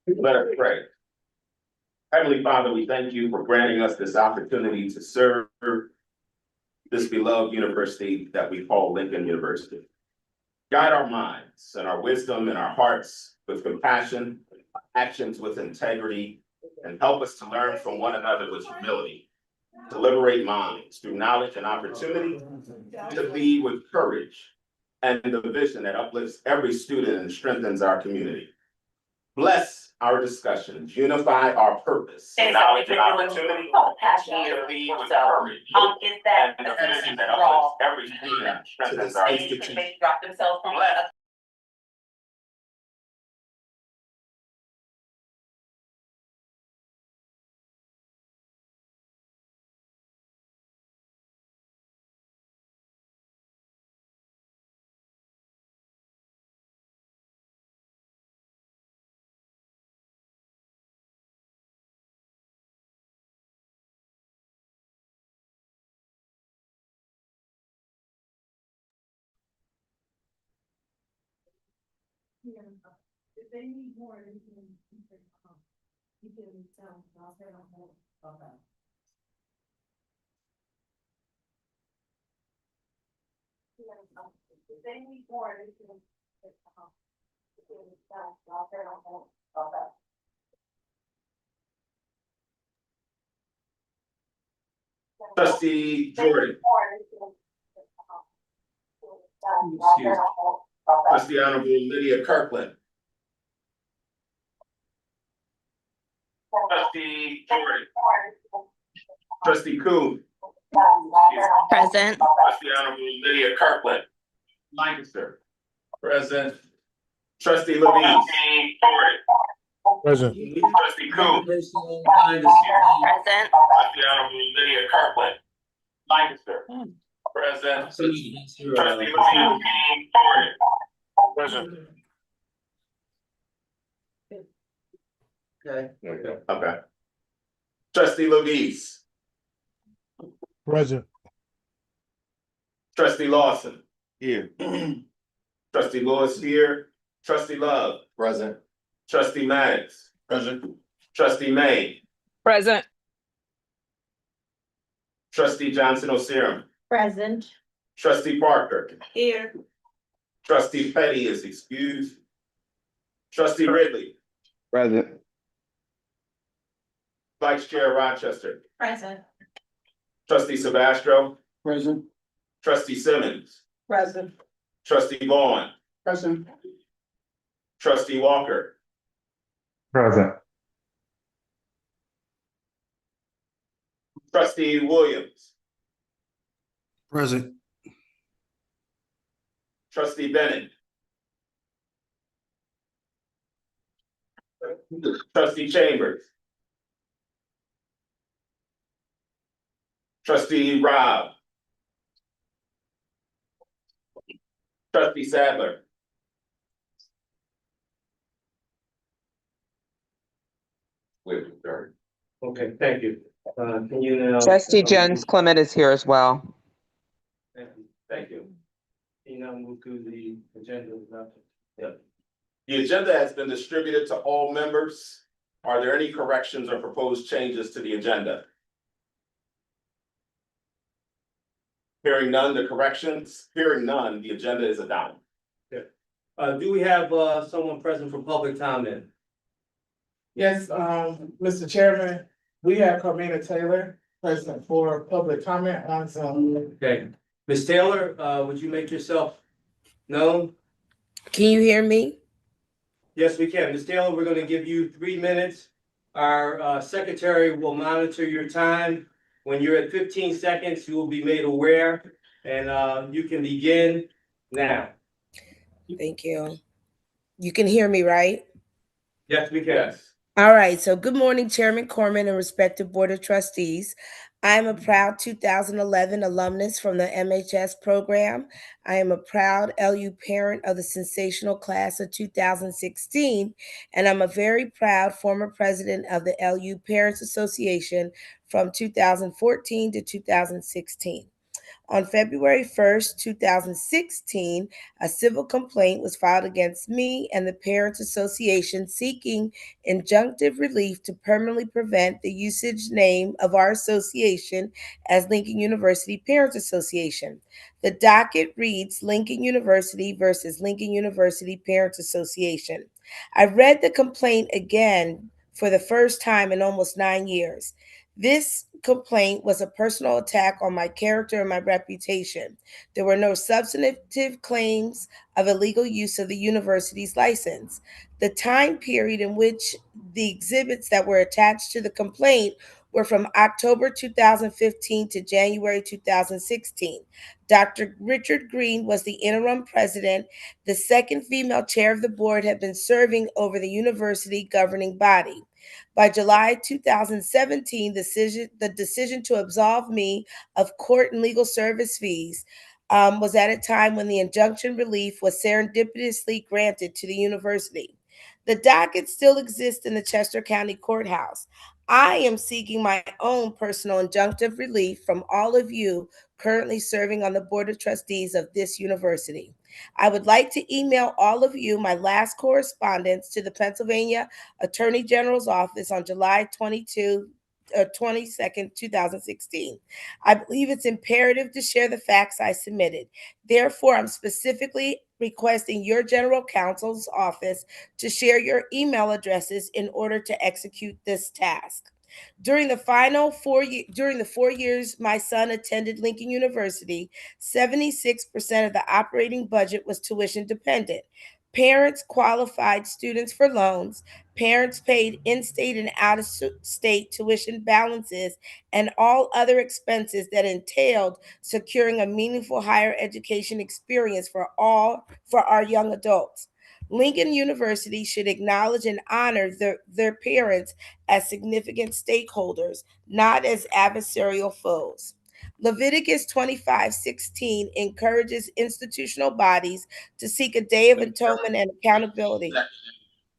Let us pray. Heavenly Father, we thank you for granting us this opportunity to serve this beloved university that we call Lincoln University. Guide our minds and our wisdom and our hearts with compassion, actions with integrity, and help us to learn from one another with humility, to liberate minds through knowledge and opportunity, to lead with courage and the vision that uplifts every student and strengthens our community. Bless our discussions, unify our purpose, knowledge and opportunity, to lead with courage, and the vision that uplifts every student and strengthens our community. Bless If they need more, you can tell them, I'll say no more about that. If they need more, you can tell them, I'll say no more about that. Trustee Jordan. Excuse. Trustee Honorable Lydia Kirkland. Trustee Jordan. Trustee Coon. Present. Trustee Honorable Lydia Kirkland. Lancaster. Present. Trustee Levine. Present. Trustee Coon. Present. Trustee Honorable Lydia Kirkland. Lancaster. Present. Trustee Levine. Present. Okay. Trustee Levis. Present. Trustee Lawson. Here. Trustee Lewis here. Trustee Love. Present. Trustee Maddox. Present. Trustee May. Present. Trustee Johnson Osiris. Present. Trustee Parker. Here. Trustee Petty is excused. Trustee Ridley. Present. Vice Chair Rochester. Present. Trustee Sebastro. Present. Trustee Simmons. Present. Trustee Vaughn. Present. Trustee Walker. Present. Trustee Williams. Present. Trustee Bennett. Trustee Chambers. Trustee Rob. Trustee Sadler. Wait, sorry. Okay, thank you. Can you now? Trustee Jones Clement is here as well. Thank you. Can you now move to the agenda? Yep. The agenda has been distributed to all members. Are there any corrections or proposed changes to the agenda? Hearing none, the agenda is adopted. Do we have someone present for public comment? Yes, Mr. Chairman, we have Carmina Taylor present for public comment on Zoom. Okay, Ms. Taylor, would you make yourself known? Can you hear me? Yes, we can. Ms. Taylor, we're gonna give you 3 minutes. Our secretary will monitor your time. When you're at 15 seconds, you will be made aware, and you can begin now. Thank you. You can hear me, right? Yes, we can. Yes. All right. So good morning, Chairman Corman and respective Board of Trustees. I am a proud 2011 alumnus from the MHS program. I am a proud LU parent of the sensational class of 2016, and I'm a very proud former president of the LU Parents Association from 2014 to 2016. On February 1st, 2016, a civil complaint was filed against me and the Parents Association seeking injunctive relief to permanently prevent the usage name of our association as Lincoln University Parents Association. The docket reads Lincoln University versus Lincoln University Parents Association. I read the complaint again for the first time in almost 9 years. This complaint was a personal attack on my character and my reputation. There were no substantive claims of illegal use of the university's license. The time period in which the exhibits that were attached to the complaint were from October 2015 to January 2016. Dr. Richard Green was the interim president. The second female chair of the board had been serving over the university governing body. By July 2017, the decision to absolve me of court and legal service fees was at a time when the injunction relief was serendipitously granted to the university. The docket still exists in the Chester County Courthouse. I am seeking my own personal injunctive relief from all of you currently serving on the Board of Trustees of this university. I would like to email all of you my last correspondence to the Pennsylvania Attorney General's office on July 22nd, 2016. I believe it's imperative to share the facts I submitted. Therefore, I'm specifically requesting your general counsel's office to share your email addresses in order to execute this task. During the 4 years my son attended Lincoln University, 76% of the operating budget was tuition dependent. Parents qualified students for loans. Parents paid in-state and out-of-state tuition balances and all other expenses that entailed securing a meaningful higher education experience for our young adults. Lincoln University should acknowledge and honor their parents as significant stakeholders, not as adversarial foes. Leviticus 25:16 encourages institutional bodies to seek a day of atonement and accountability.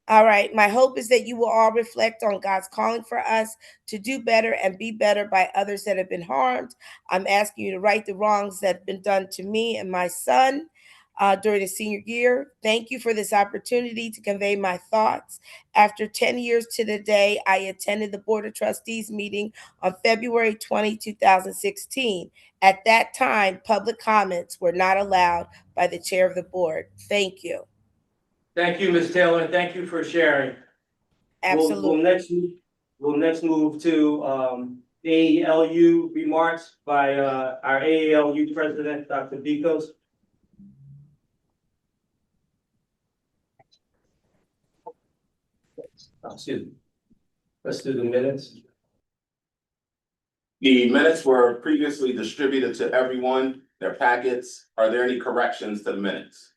All right. My hope is that you will all reflect on God's calling for us to do better and be better by others that have been harmed. I'm asking you to right the wrongs that have been done to me and my son during the senior year. Thank you for this opportunity to convey my thoughts. After 10 years to the day, I attended the Board of Trustees meeting on February 20, 2016. At that time, public comments were not allowed by the chair of the board. Thank you. Thank you, Ms. Taylor, and thank you for sharing. Absolutely. We'll next move to AALU remarks by our AALU president, Dr. Bikos. Excuse me. Let's do the minutes. The minutes were previously distributed to everyone, their packets. Are there any corrections to the minutes?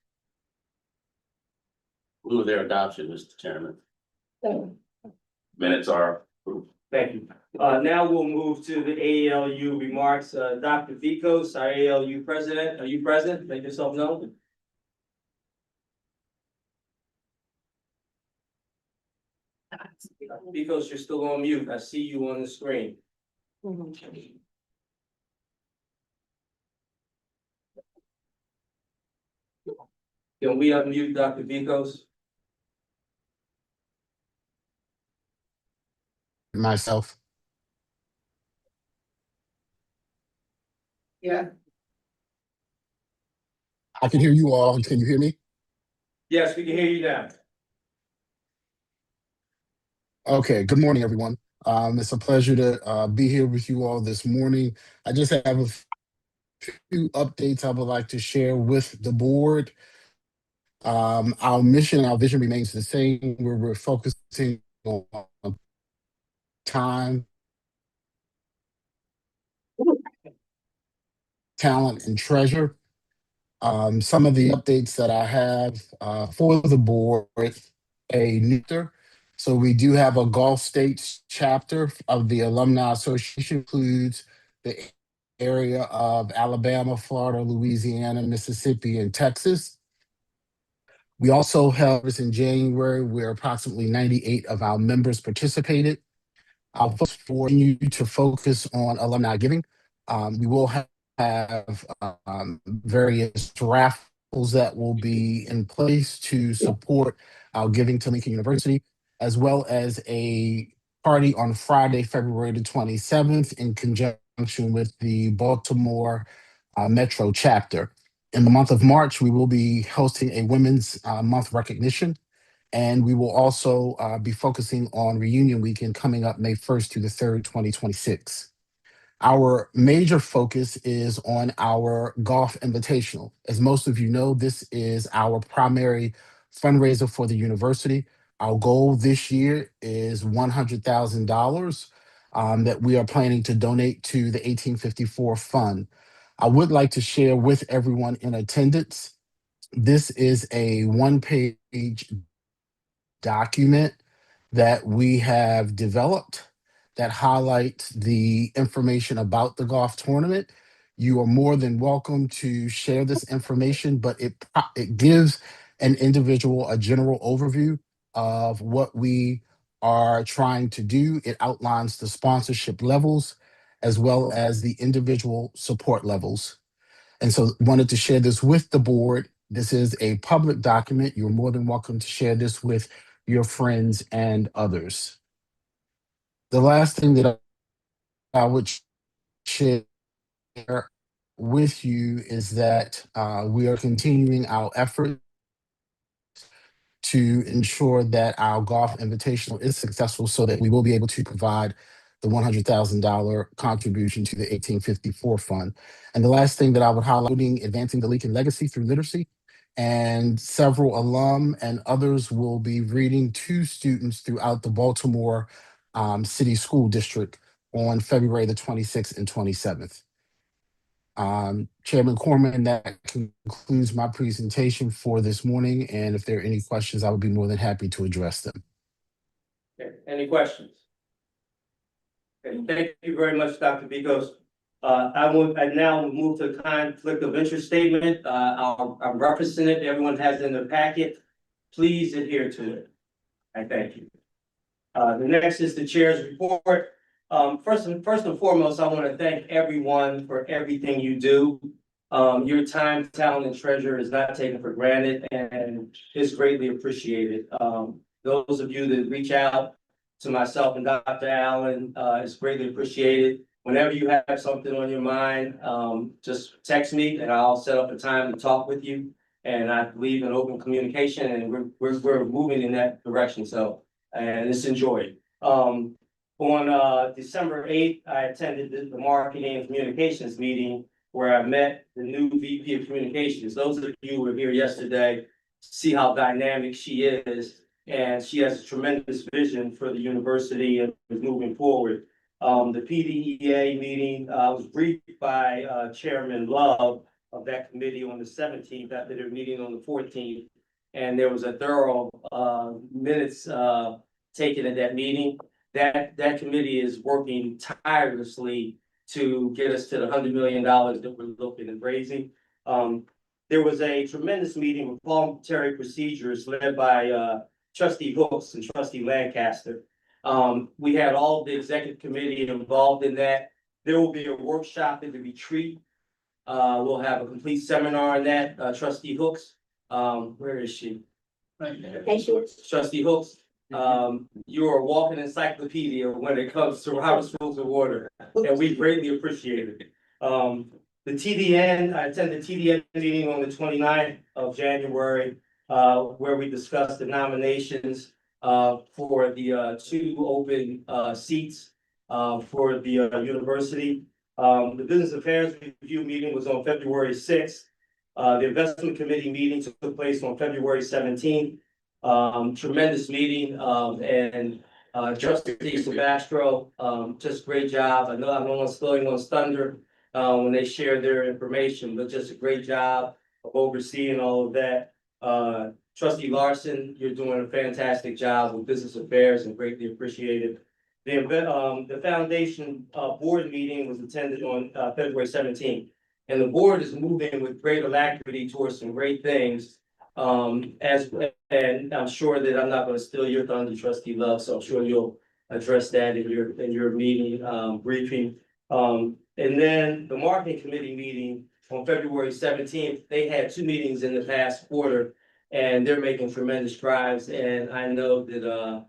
Move their adoption, Mr. Chairman. Minutes are approved. Thank you. Now we'll move to the AALU remarks. Dr. Vikos, our AALU president, are you present? Make yourself known. Vikos, you're still on mute. I see you on the screen. Can we unmute Dr. Vikos? Myself. Yeah. I can hear you all. Can you hear me? Yes, we can hear you now. Okay. Good morning, everyone. It's a pleasure to be here with you all this morning. I just have a few updates I would like to share with the board. Our mission, our vision remains the same, where we're focusing on time, talent, and treasure. Some of the updates that I have for the board, so we do have a Gulf States chapter of the Alumni Association, includes the area of Alabama, Florida, Louisiana, Mississippi, and Texas. We also held this in January where approximately 98 of our members participated. I'll continue to focus on alumni giving. We will have various raffles that will be in place to support our giving to Lincoln University, as well as a party on Friday, February the 27th, in conjunction with the Baltimore Metro chapter. In the month of March, we will be hosting a Women's Month recognition. And we will also be focusing on Reunion Weekend coming up May 1st through the 3rd, 2026. Our major focus is on our Golf Invitational. As most of you know, this is our primary fundraiser for the university. Our goal this year is $100,000 that we are planning to donate to the 1854 Fund. I would like to share with everyone in attendance, this is a one-page document that we have developed that highlights the information about the golf tournament. You are more than welcome to share this information, but it gives an individual a general overview of what we are trying to do. It outlines the sponsorship levels as well as the individual support levels. And so wanted to share this with the board. This is a public document. You're more than welcome to share this with your friends and others. The last thing that I would share with you is that we are continuing our effort to ensure that our Golf Invitational is successful so that we will be able to provide the $100,000 contribution to the 1854 Fund. And the last thing that I would highlight, advancing the Lincoln legacy through literacy. And several alum and others will be reading to students throughout the Baltimore City School District on February the 26th and 27th. Chairman Corman, that concludes my presentation for this morning. And if there are any questions, I would be more than happy to address them. Okay, any questions? Okay, thank you very much, Dr. Bikos. I now move to the conflict of interest statement. I'm referencing it. Everyone has it in their packet. Please adhere to it. I thank you. The next is the chair's report. First and foremost, I want to thank everyone for everything you do. Your time, talent, and treasure is not taken for granted and is greatly appreciated. Those of you that reach out to myself and Dr. Allen is greatly appreciated. Whenever you have something on your mind, just text me and I'll set up a time to talk with you. And I believe in open communication, and we're moving in that direction. So, and it's enjoyed. On December 8th, I attended the marketing and communications meeting where I met the new VP of communications. Those of you who were here yesterday see how dynamic she is, and she has a tremendous vision for the university and is moving forward. The PDEA meeting, I was briefed by Chairman Love of that committee on the 17th after their meeting on the 14th. And there was a thorough minutes taken at that meeting. That committee is working tirelessly to get us to the $100 million that we're looking at raising. There was a tremendous meeting with parliamentary procedures led by Trustee Hooks and Trustee Lancaster. We had all the executive committee involved in that. There will be a workshop at the retreat. We'll have a complete seminar on that. Trustee Hooks, where is she? Trustee Hooks, you're a walking encyclopedia when it comes to Robert's Rules of Order, and we greatly appreciate it. The TDN, I attended the TDN meeting on the 29th of January, where we discussed the nominations for the 2 open seats for the university. The Business Affairs Review meeting was on February 6th. The Investment Committee meeting took place on February 17th. Tremendous meeting, and Trustee Sebastro, just great job. I know I don't want to steal anyone's thunder when they share their information, but just a great job of overseeing all of that. Trustee Larson, you're doing a fantastic job with business affairs and greatly appreciated. The foundation, board meeting was attended on, February 17th. And the board is moving with great alacrity towards some great things. And I'm sure that I'm not gonna steal your thunder, trustee Love, so I'm sure you'll address that in your meeting, briefing. And then the marketing committee meeting on February 17th, they had 2 meetings in the past quarter. And they're making tremendous strides, and I know that,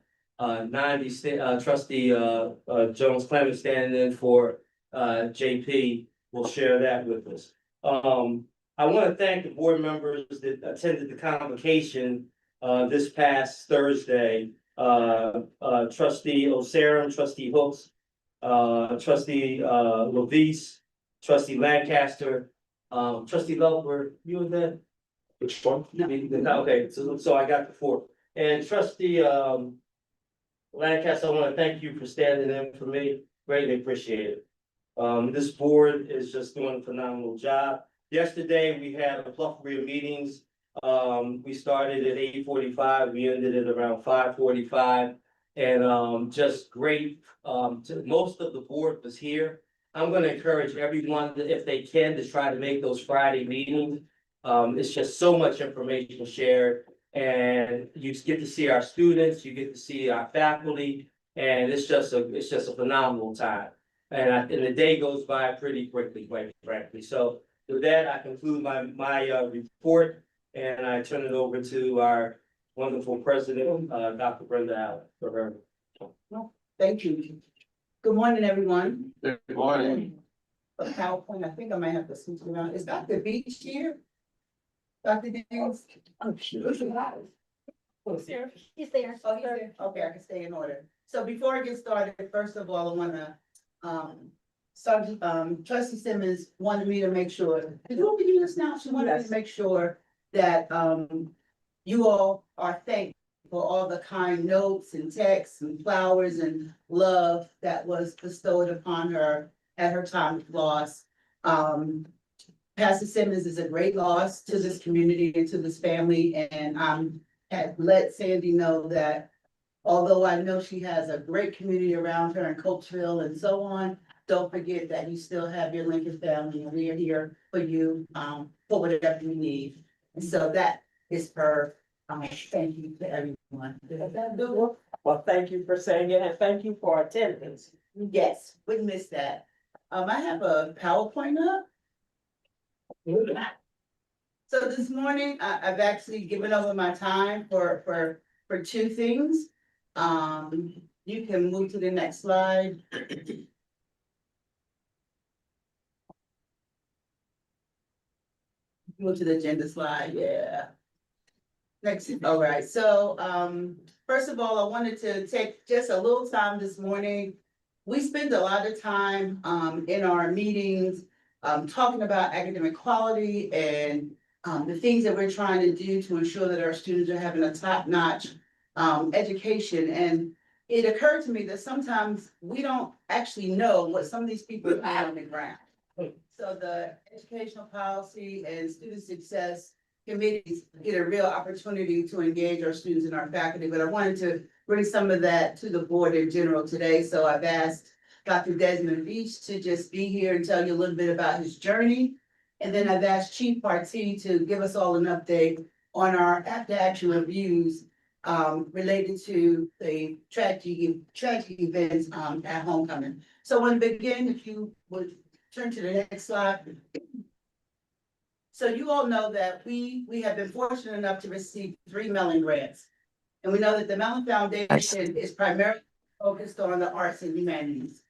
trustee, Jones Clement standing in for, JP will share that with us. I want to thank the board members that attended the convocation, this past Thursday. Trustee Oseram, trustee Hooks, trustee, Levis, trustee Lancaster, trustee Love, were you with that? Which one? Okay, so I got the 4. And trustee, Lancaster, I want to thank you for standing in for me. Greatly appreciate it. This board is just doing a phenomenal job. Yesterday, we had a plethora of meetings. We started at 8:45, we ended at around 5:45. And, just great, most of the board was here. I'm gonna encourage everyone, that if they can, to try to make those Friday meetings. It's just so much information shared, and you get to see our students, you get to see our faculty, and it's just a phenomenal time. And the day goes by pretty quickly, quite frankly. So with that, I conclude my report, and I turn it over to our wonderful president, Dr. Brenda Allen, for her. Thank you. Good morning, everyone. Good morning. A PowerPoint, I think I might have to switch around. Is Dr. Beach here? Dr. Daniels? Oh, shoot. He's there. Oh, he's there. Okay, I can stay in order. So before I get started, first of all, I wanna, trustee Simmons wanted me to make sure, did you want me to do this now? She wanted me to make sure that, you all are thankful for all the kind notes and texts and flowers and love that was bestowed upon her at her time of loss. Pastor Simmons is a great loss to this community and to this family, and had let Sandy know that although I know she has a great community around her in Coatesville and so on, don't forget that you still have your Lincoln family, and we are here for you, for whatever you need. And so that is her, thank you to everyone. Well, thank you for saying it, and thank you for attendance. Yes, wouldn't miss that. I have a PowerPoint up. So this morning, I've actually given over my time for 2 things. You can move to the next slide. Move to the agenda slide, yeah. Next, all right, so, first of all, I wanted to take just a little time this morning. We spend a lot of time, in our meetings, talking about academic quality and, the things that we're trying to do to ensure that our students are having a top-notch, education. And it occurred to me that sometimes we don't actually know what some of these people are doing on the ground. So the educational policy and student success committees get a real opportunity to engage our students and our faculty, but I wanted to bring some of that to the board in general today. So I've asked Dr. Desmond Beach to just be here and tell you a little bit about his journey. And then I've asked Chief Partee to give us all an update on our after action reviews related to the tragic events at homecoming. So I want to begin, if you would turn to the next slide. So you all know that we have been fortunate enough to receive 3 Mellon grants. And we know that the Mellon Foundation is primarily focused on the arts and humanities.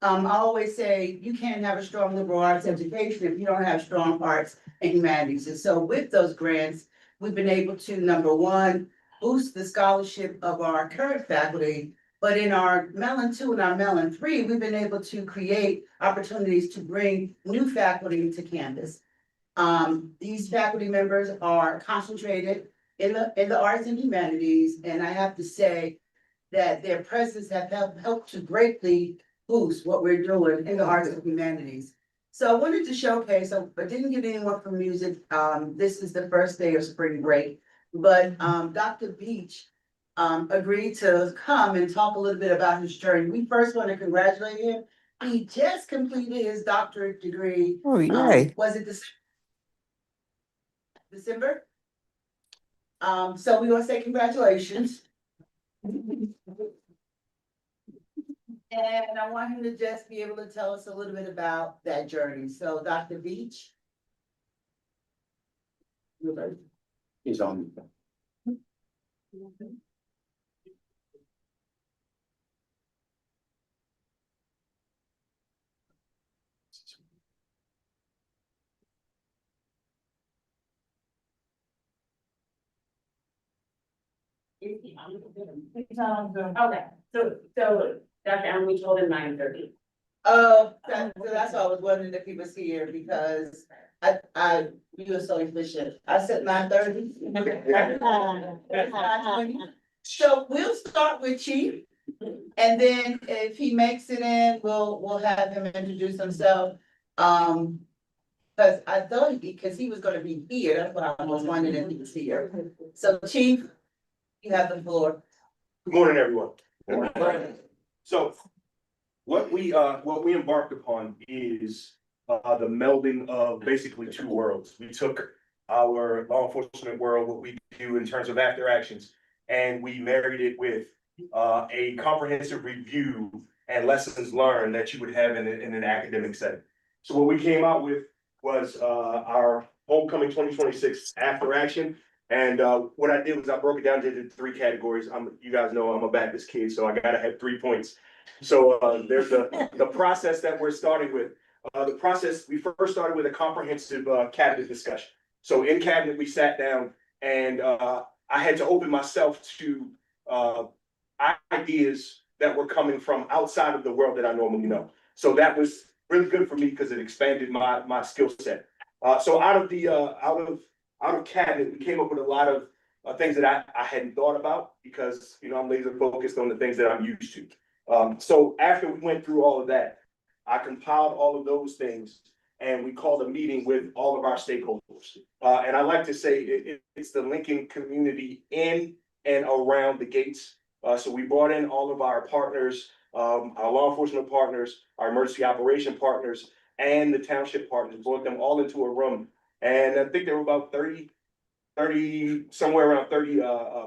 I always say you can't have a strong liberal arts education if you don't have strong arts and humanities. And so with those grants, we've been able to, number one, boost the scholarship of our current faculty. But in our Mellon 2 and our Mellon 3, we've been able to create opportunities to bring new faculty to campus. These faculty members are concentrated in the arts and humanities, and I have to say that their presence have helped to greatly boost what we're doing in the arts and humanities. So I wanted to showcase, I didn't get anyone from music. This is the first day of spring break, but Dr. Beach agreed to come and talk a little bit about his journey. We first want to congratulate him. He just completed his doctorate degree. Oh, yay. Was it December? So we want to say congratulations. And I want him to just be able to tell us a little bit about that journey. So Dr. Beach. He's on. Okay, so Dr. Allen, we told him 9:30. Oh, so that's why I was wondering if he was here because you were so efficient. I said 9:30. So we'll start with Chief. And then if he makes it in, we'll have him introduce himself. Cause I thought, because he was gonna be here, that's what I was wondering if he was here. So Chief, you have the floor. Good morning, everyone. So what we embarked upon is the melding of basically two worlds. We took our law enforcement world, what we do in terms of after actions, and we married it with a comprehensive review and lessons learned that you would have in an academic setting. So what we came out with was our homecoming 2026 after action. And what I did was I broke it down into three categories. You guys know I'm a Baptist kid, so I gotta have 3 points. So there's the process that we're starting with. The process, we first started with a comprehensive cabinet discussion. So in cabinet, we sat down and I had to open myself to ideas that were coming from outside of the world that I normally know. So that was really good for me because it expanded my skill set. So out of cabinet, we came up with a lot of things that I hadn't thought about because, you know, I'm laser focused on the things that I'm used to. So after we went through all of that, I compiled all of those things and we called a meeting with all of our stakeholders. And I like to say it's the Lincoln community in and around the gates. So we brought in all of our partners, our law enforcement partners, our emergency operation partners, and the township partners, brought them all into a room. And I think there were about 30, somewhere around 30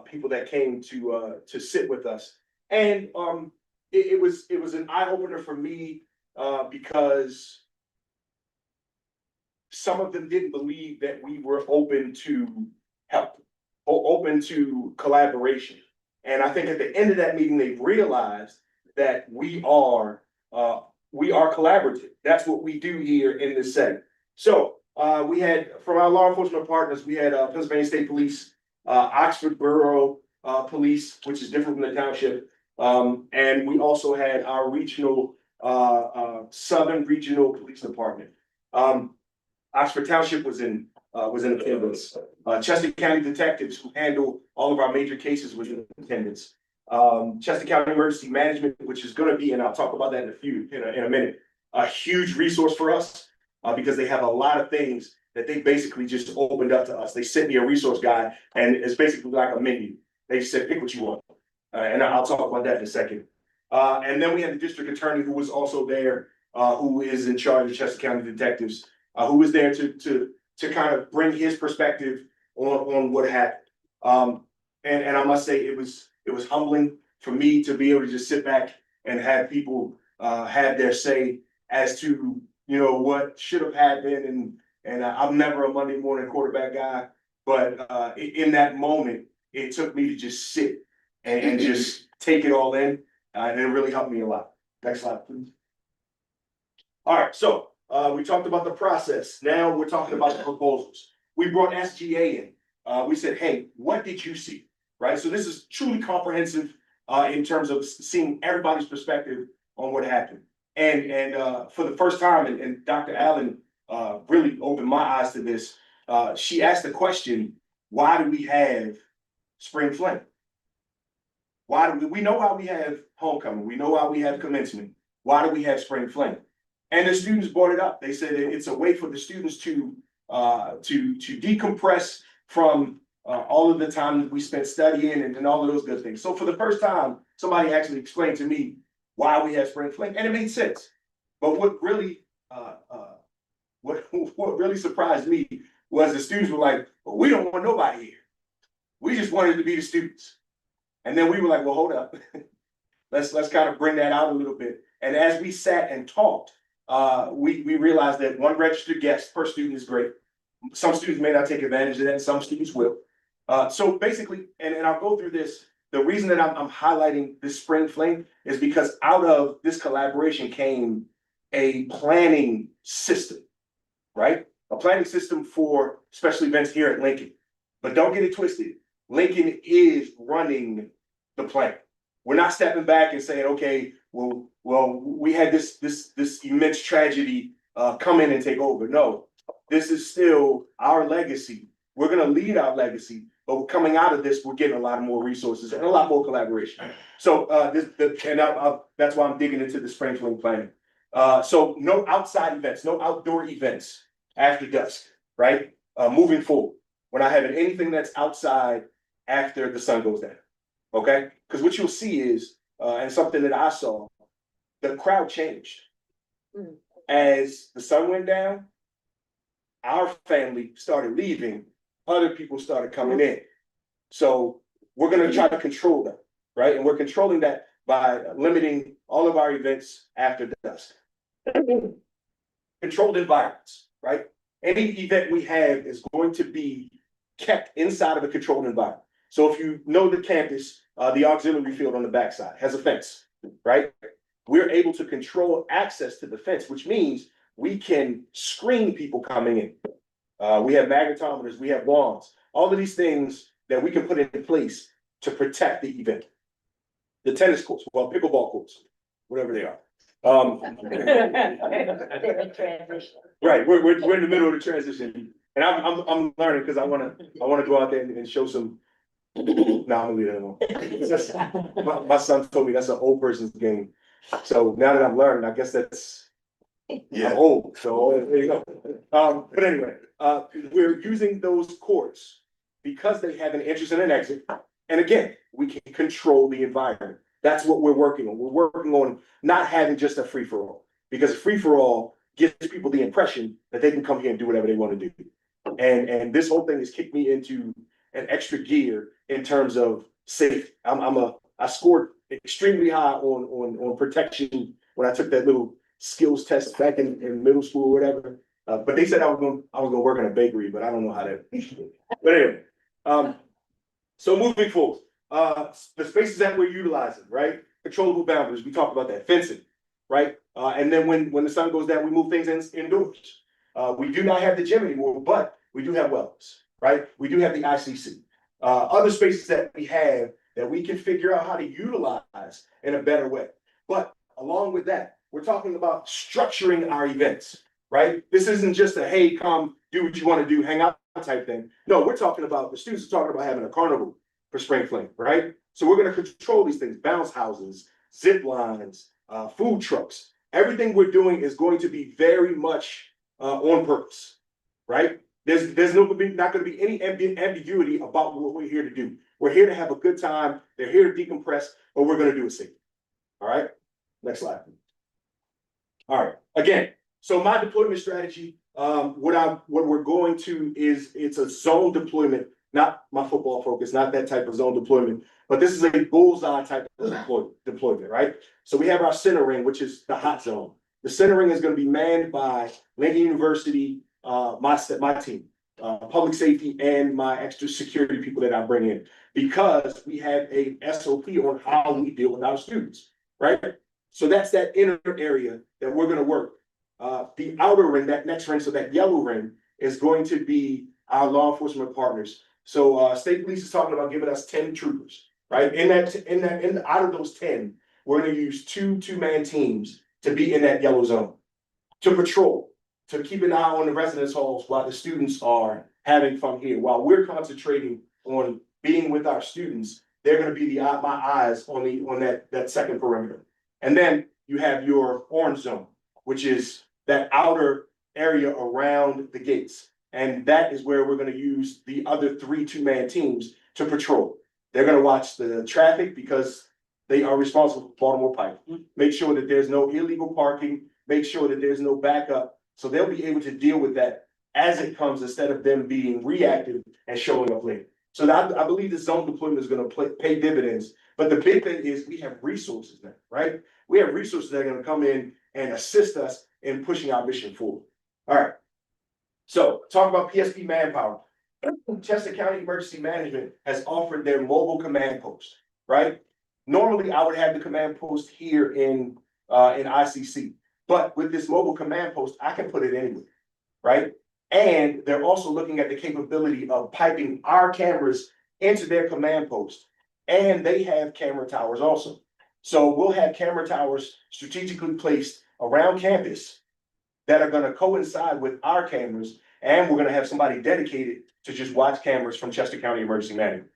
people that came to sit with us. And it was an eye opener for me because some of them didn't believe that we were open to help, or open to collaboration. And I think at the end of that meeting, they realized that we are collaborative. That's what we do here in this setting. So we had, from our law enforcement partners, we had Pennsylvania State Police, Oxford Borough Police, which is different from the township. And we also had our regional, Southern Regional Police Department. Oxford Township was in attendance. Chester County Detectives, who handle all of our major cases, was in attendance. Chester County Emergency Management, which is gonna be, and I'll talk about that in a minute, a huge resource for us, because they have a lot of things that they basically just opened up to us. They sent me a resource guide and it's basically like a menu. They just said, pick what you want. And I'll talk about that in a second. And then we had the district attorney who was also there, who is in charge of Chester County Detectives, who was there to kind of bring his perspective on what happened. And I must say it was humbling for me to be able to just sit back and have people have their say as to, you know, what should have happened. And I'm never a Monday morning quarterback guy, but in that moment, it took me to just sit and just take it all in, and it really helped me a lot. Next slide, please. All right, so we talked about the process. Now we're talking about the proposals. We brought SGA in. We said, hey, what did you see? Right, so this is truly comprehensive in terms of seeing everybody's perspective on what happened. And for the first time, and Dr. Allen really opened my eyes to this, she asked the question, why do we have spring fling? Why do we know why we have homecoming? We know why we have commencement. Why do we have spring fling? And the students brought it up. They said it's a way for the students to decompress from all of the time that we spent studying and all of those good things. So for the first time, somebody actually explained to me why we had spring fling, and it made sense. But what really, what really surprised me was the students were like, well, we don't want nobody here. We just wanted to be the students. And then we were like, well, hold up. Let's kind of bring that out a little bit. And as we sat and talked, we realized that one registered guest per student is great. Some students may not take advantage of that, some students will. So basically, and I'll go through this, the reason that I'm highlighting this spring fling is because out of this collaboration came a planning system, right? A planning system for special events here at Lincoln. But don't get it twisted. Lincoln is running the plan. We're not stepping back and saying, okay, well, we had this immense tragedy come in and take over. No, this is still our legacy. We're gonna lead our legacy, but coming out of this, we're getting a lot more resources and a lot more collaboration. So that's why I'm digging into the spring fling planning. So no outside events, no outdoor events after dusk, right? Moving forward, we're not having anything that's outside after the sun goes down, okay? Because what you'll see is, and something that I saw, the crowd changed. As the sun went down, our family started leaving, other people started coming in. So we're gonna try to control that, right? And we're controlling that by limiting all of our events after dusk. Controlled environments, right? Any event we have is going to be kept inside of a controlled environment. So if you know the campus, the auxiliary field on the backside has a fence, right? We're able to control access to the fence, which means we can screen people coming in. We have magnetometers, we have wands, all of these things that we can put in place to protect the event. The tennis courts, well, pickleball courts, whatever they are. Right, we're in the middle of the transition, and I'm learning because I wanna go out there and show some. No, I'm gonna leave it alone. My son told me that's an old person's game, so now that I'm learning, I guess that's. I'm old, so there you go. But anyway, we're using those courts because they have an entrance and an exit, and again, we can control the environment. That's what we're working on. We're working on not having just a free for all, because free for all gives people the impression that they can come here and do whatever they want to do. And this whole thing has kicked me into an extra gear in terms of safety. I scored extremely high on protection when I took that little skills test back in middle school or whatever. But they said I was gonna work in a bakery, but I don't know how that. But anyway, so moving forward, the spaces that we're utilizing, right? Controllable boundaries. We talked about that fencing, right? And then when the sun goes down, we move things indoors. We do not have the gym anymore, but we do have wellness, right? We do have the ICC. Other spaces that we have that we can figure out how to utilize in a better way. But along with that, we're talking about structuring our events, right? This isn't just a, hey, come do what you want to do, hang out type thing. No, we're talking about, the students are talking about having a carnival for spring fling, right? So we're going to control these things, bounce houses, zip lines, food trucks. Everything we're doing is going to be very much on purpose, right? There's not going to be any ambiguity about what we're here to do. We're here to have a good time. They're here to decompress, but we're going to do it safe. All right, next slide. All right, again, so my deployment strategy, what we're going to is, it's a zone deployment, not my football focus, not that type of zone deployment, but this is a bullseye type of deployment, right? So we have our center ring, which is the hot zone. The center ring is going to be manned by Lincoln University, my team, public safety, and my extra security people that I bring in, because we have a SOP on how we deal with our students, right? So that's that inner area that we're going to work. The outer ring, that next ring, so that yellow ring, is going to be our law enforcement partners. So state police is talking about giving us 10 troopers, right? Out of those 10, we're going to use two-man teams to be in that yellow zone, to patrol, to keep an eye on the residence halls while the students are having fun here. While we're concentrating on being with our students, they're going to be my eyes on that second perimeter. And then you have your orange zone, which is that outer area around the gates. And that is where we're gonna use the other 3 two-man teams to patrol. They're gonna watch the traffic because they are responsible for Baltimore Pike. Make sure that there's no illegal parking, make sure that there's no backup. So they'll be able to deal with that as it comes instead of them being reactive and showing up late. So I believe the zone deployment is gonna pay dividends. But the big thing is we have resources now, right? We have resources that are gonna come in and assist us in pushing our mission forward. All right. So talk about PSP manpower. Chester County Emergency Management has offered their mobile command post, right? Normally, I would have the command post here in ICC, but with this mobile command post, I can put it anywhere, right? And they're also looking at the capability of piping our cameras into their command post, and they have camera towers also. So we'll have camera towers strategically placed around campus that are gonna coincide with our cameras, and we're gonna have somebody dedicated to just watch cameras from Chester County Emergency Management.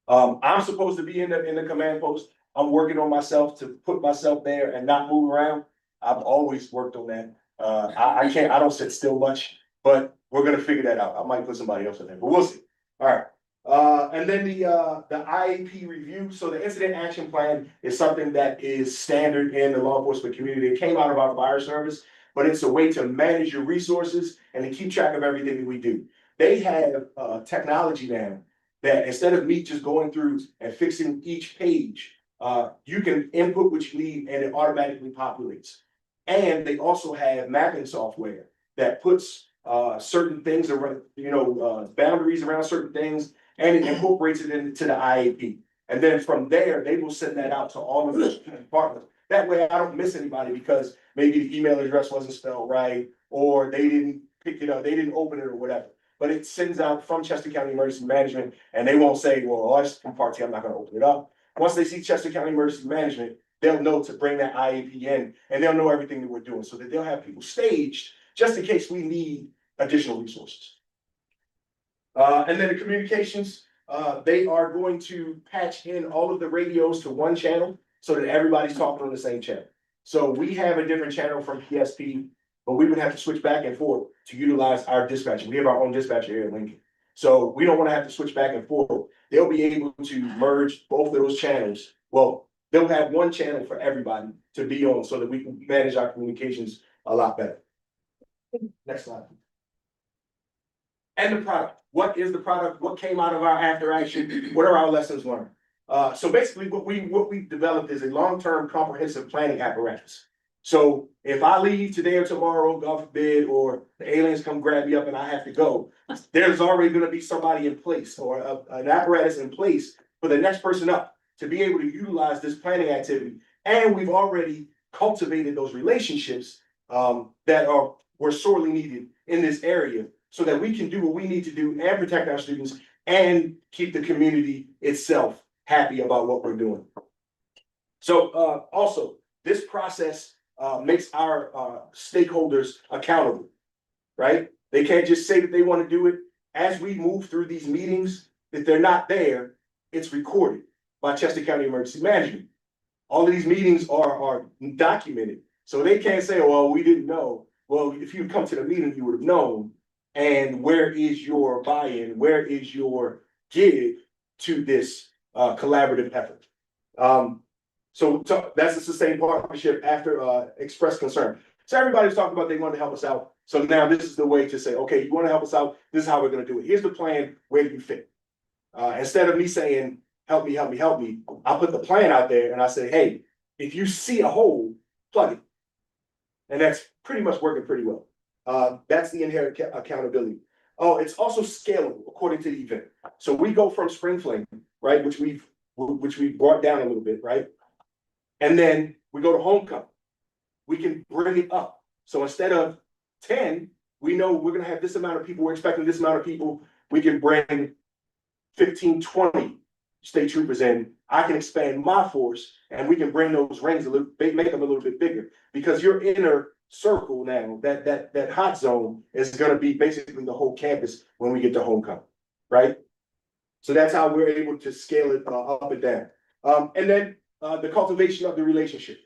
I'm supposed to be in the command post. I'm working on myself to put myself there and not move around. I've always worked on that. I don't sit still much, but we're gonna figure that out. I might put somebody else in there, but we'll see. All right. And then the IAP review. So the incident action plan is something that is standard in the law enforcement community. It came out of our fire service, but it's a way to manage your resources and to keep track of everything that we do. They have technology now that instead of me just going through and fixing each page, you can input what you need and it automatically populates. And they also have mapping software that puts certain things around, boundaries around certain things, and it incorporates it into the IAP. And then from there, they will send that out to all of the departments. That way I don't miss anybody because maybe the email address wasn't spelled right, or they didn't pick it up, they didn't open it or whatever. But it sends out from Chester County Emergency Management, and they won't say, well, that's from part T, I'm not gonna open it up. Once they see Chester County Emergency Management, they'll know to bring that IAP in, and they'll know everything that we're doing, so that they'll have people staged just in case we need additional resources. And then the communications, they are going to patch in all of the radios to one channel so that everybody's talking on the same channel. So we have a different channel from PSP, but we would have to switch back and forth to utilize our dispatcher. We have our own dispatcher here in Lincoln. So we don't want to have to switch back and forth. They'll be able to merge both of those channels. Well, they'll have one channel for everybody to be on so that we can manage our communications a lot better. Next slide. And the product. What is the product? What came out of our after action? What are our lessons learned? So basically what we've developed is a long-term comprehensive planning apparatus. So if I leave today or tomorrow, God forbid, or the aliens come grab me up and I have to go, there's already gonna be somebody in place or an apparatus in place for the next person up to be able to utilize this planning activity. And we've already cultivated those relationships that were sorely needed in this area so that we can do what we need to do and protect our students and keep the community itself happy about what we're doing. So also, this process makes our stakeholders accountable, right? They can't just say that they want to do it. As we move through these meetings, if they're not there, it's recorded by Chester County Emergency Management. All of these meetings are documented. So they can't say, well, we didn't know. Well, if you come to the meeting, you would have known. And where is your buy-in? Where is your give to this collaborative effort? So that's a sustained partnership after express concern. So everybody's talking about they want to help us out. So now this is the way to say, okay, you want to help us out? This is how we're going to do it. Here's the plan. Where do you fit? Instead of me saying, help me, help me, help me, I'll put the plan out there and I say, hey, if you see a hole, plug it. And that's pretty much working pretty well. That's the inherent accountability. Oh, it's also scalable according to the event. So we go from Spring Fling, right, which we've brought down a little bit, right? And then we go to Homecoming. We can bring it up. So instead of 10, we know we're gonna have this amount of people, we're expecting this amount of people. We can bring 15, 20 state troopers in. I can expand my force and we can bring those rings a little, make them a little bit bigger because your inner circle now, that hot zone is gonna be basically the whole campus when we get to Homecoming, right? So that's how we're able to scale it up and down. And then the cultivation of the relationship.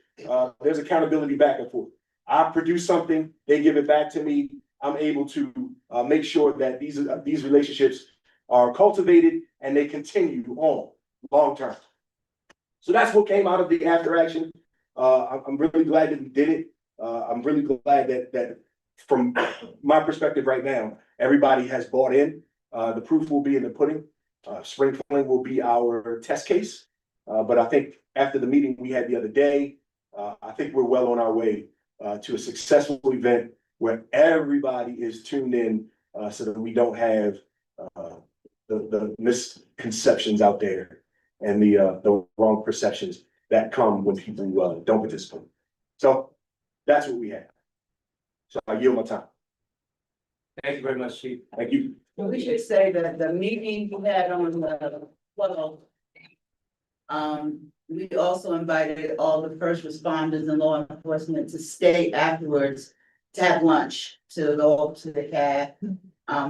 There's accountability back and forth. I produce something, they give it back to me. I'm able to make sure that these relationships are cultivated and they continue on long term. So that's what came out of the after action. I'm really glad that we did it. I'm really glad that from my perspective right now, everybody has bought in. The proof will be in the pudding. Spring fling will be our test case. But I think after the meeting we had the other day, I think we're well on our way to a successful event where everybody is tuned in, so that we don't have the misconceptions out there and the wrong perceptions that come when people don't participate. So that's what we have. So I yield my time. Thank you very much, Chief. Thank you. We should say that the meeting you had on the 12th, we also invited all the first responders and law enforcement to stay afterwards to have lunch, to go up to the CAD,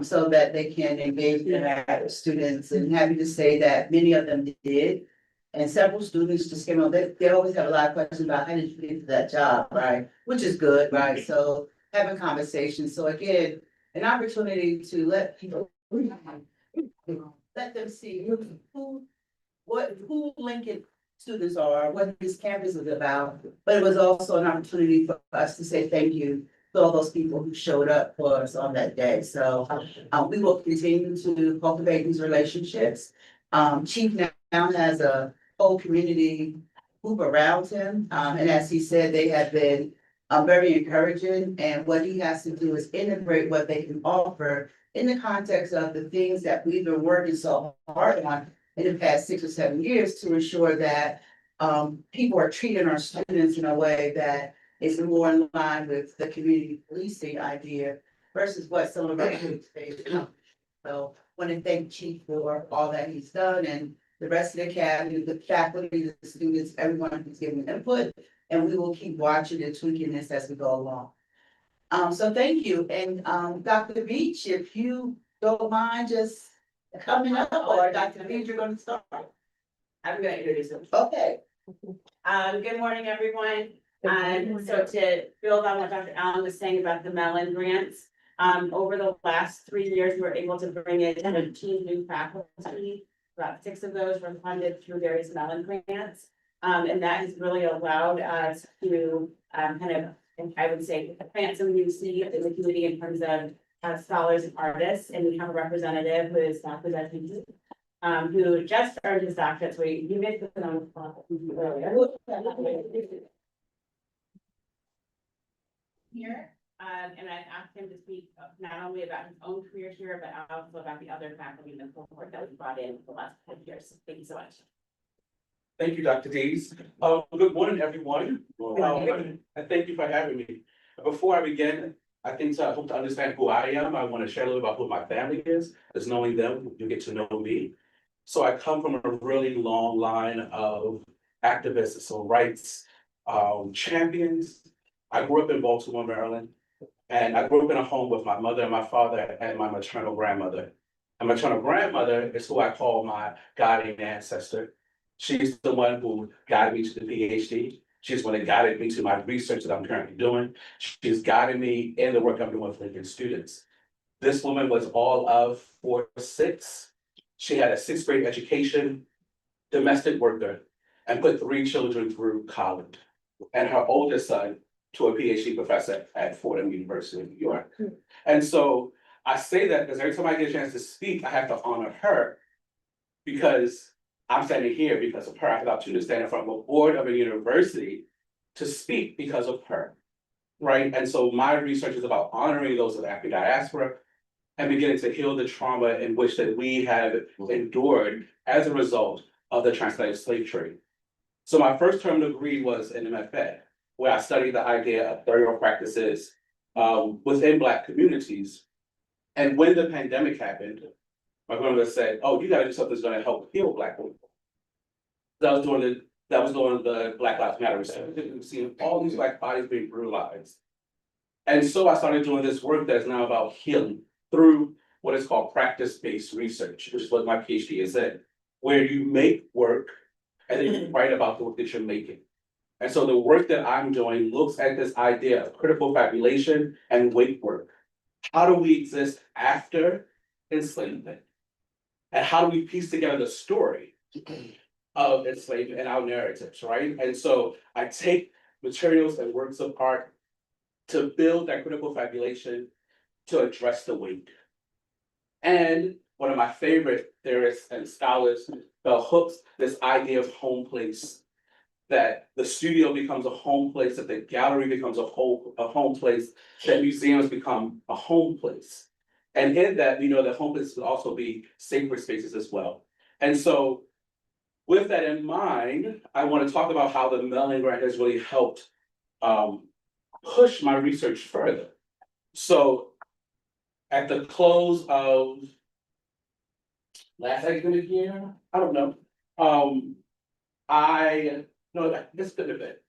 so that they can engage with students, and happy to say that many of them did. And several students just came on, they always have a lot of questions about how did you get to that job, right? Which is good, right? So having conversations. So again, an opportunity to let people, let them see who Lincoln students are, what this campus is about. But it was also an opportunity for us to say thank you to all those people who showed up for us on that day. So we will continue to cultivate these relationships. Chief now has a whole community group around him. And as he said, they have been very encouraging. And what he has to do is integrate what they can offer in the context of the things that we've been working so hard on in the past 6 or 7 years to ensure that people are treating our students in a way that is more in line with the community policing idea versus what some of our students face. So I want to thank Chief for all that he's done and the rest of the academy, the faculty, the students, everyone who's giving input, and we will keep watching and tweaking this as we go along. So thank you. And Dr. Beach, if you don't mind just coming up, or Dr. Beach, you're going to start. I'm gonna introduce them. Okay. Good morning, everyone. So to build on what Dr. Allen was saying about the Mellon grants, over the last 3 years, we were able to bring in 15 new faculty. About 6 of those were funded through various Mellon grants. And that has really allowed us to kind of, I would say, plant some new seeds in the community in terms of scholars and artists. And we have a representative who is Dr. Desmond, who just earned his doctorate. So you missed the on earlier. Here, and I asked him to speak not only about his own career here, but also about the other faculty and the cohort that we brought in the last 10 years. Thank you so much. Thank you, Dr. Dees. Good morning, everyone. And thank you for having me. Before I begin, I hope to understand who I am. I want to share a little about who my family is, as knowing them, you get to know me. So I come from a really long line of activists, civil rights champions. I grew up in Baltimore, Maryland, and I grew up in a home with my mother and my father and my maternal grandmother. And my maternal grandmother is who I call my guiding ancestor. She's the one who guided me to the PhD. She's the one that guided me to my research that I'm currently doing. She's guided me in the work I'm doing with Lincoln students. This woman was all of 4'6". She had a 6th grade education, domestic worker, and put 3 children through college. And her oldest son to a PhD professor at Fordham University in New York. And so I say that because every time I get a chance to speak, I have to honor her because I'm standing here because of her. I have the opportunity to stand in front of a board of a university to speak because of her, right? And so my research is about honoring those of the African diaspora and beginning to heal the trauma in which that we have endured as a result of the transatlantic slave trade. So my first term degree was in MFA, where I studied the idea of burial practices within Black communities. And when the pandemic happened, my grandmother said, "Oh, you got to do something that's going to help heal Black people." That was during the Black Lives Matter. We've seen all these Black bodies being brutalized. And so I started doing this work that's now about healing through what is called practice-based research, which is what my PhD is in, where you make work and then you write about the work that you're making. And so the work that I'm doing looks at this idea of critical fabulation and wake work. how do we exist after enslavement? And how do we piece together the story of enslavement and our narratives, right? And so I take materials and works of art to build that critical fabulation to address the weight. And one of my favorite theorists and scholars, Bell Hooks, this idea of home place, that the studio becomes a home place, that the gallery becomes a home place, that museums become a home place. And in that, we know that home places will also be sacred spaces as well. And so with that in mind, I want to talk about how the Mellon Grant has really helped push my research further. So at the close of last academic year, I don't know, this been a bit.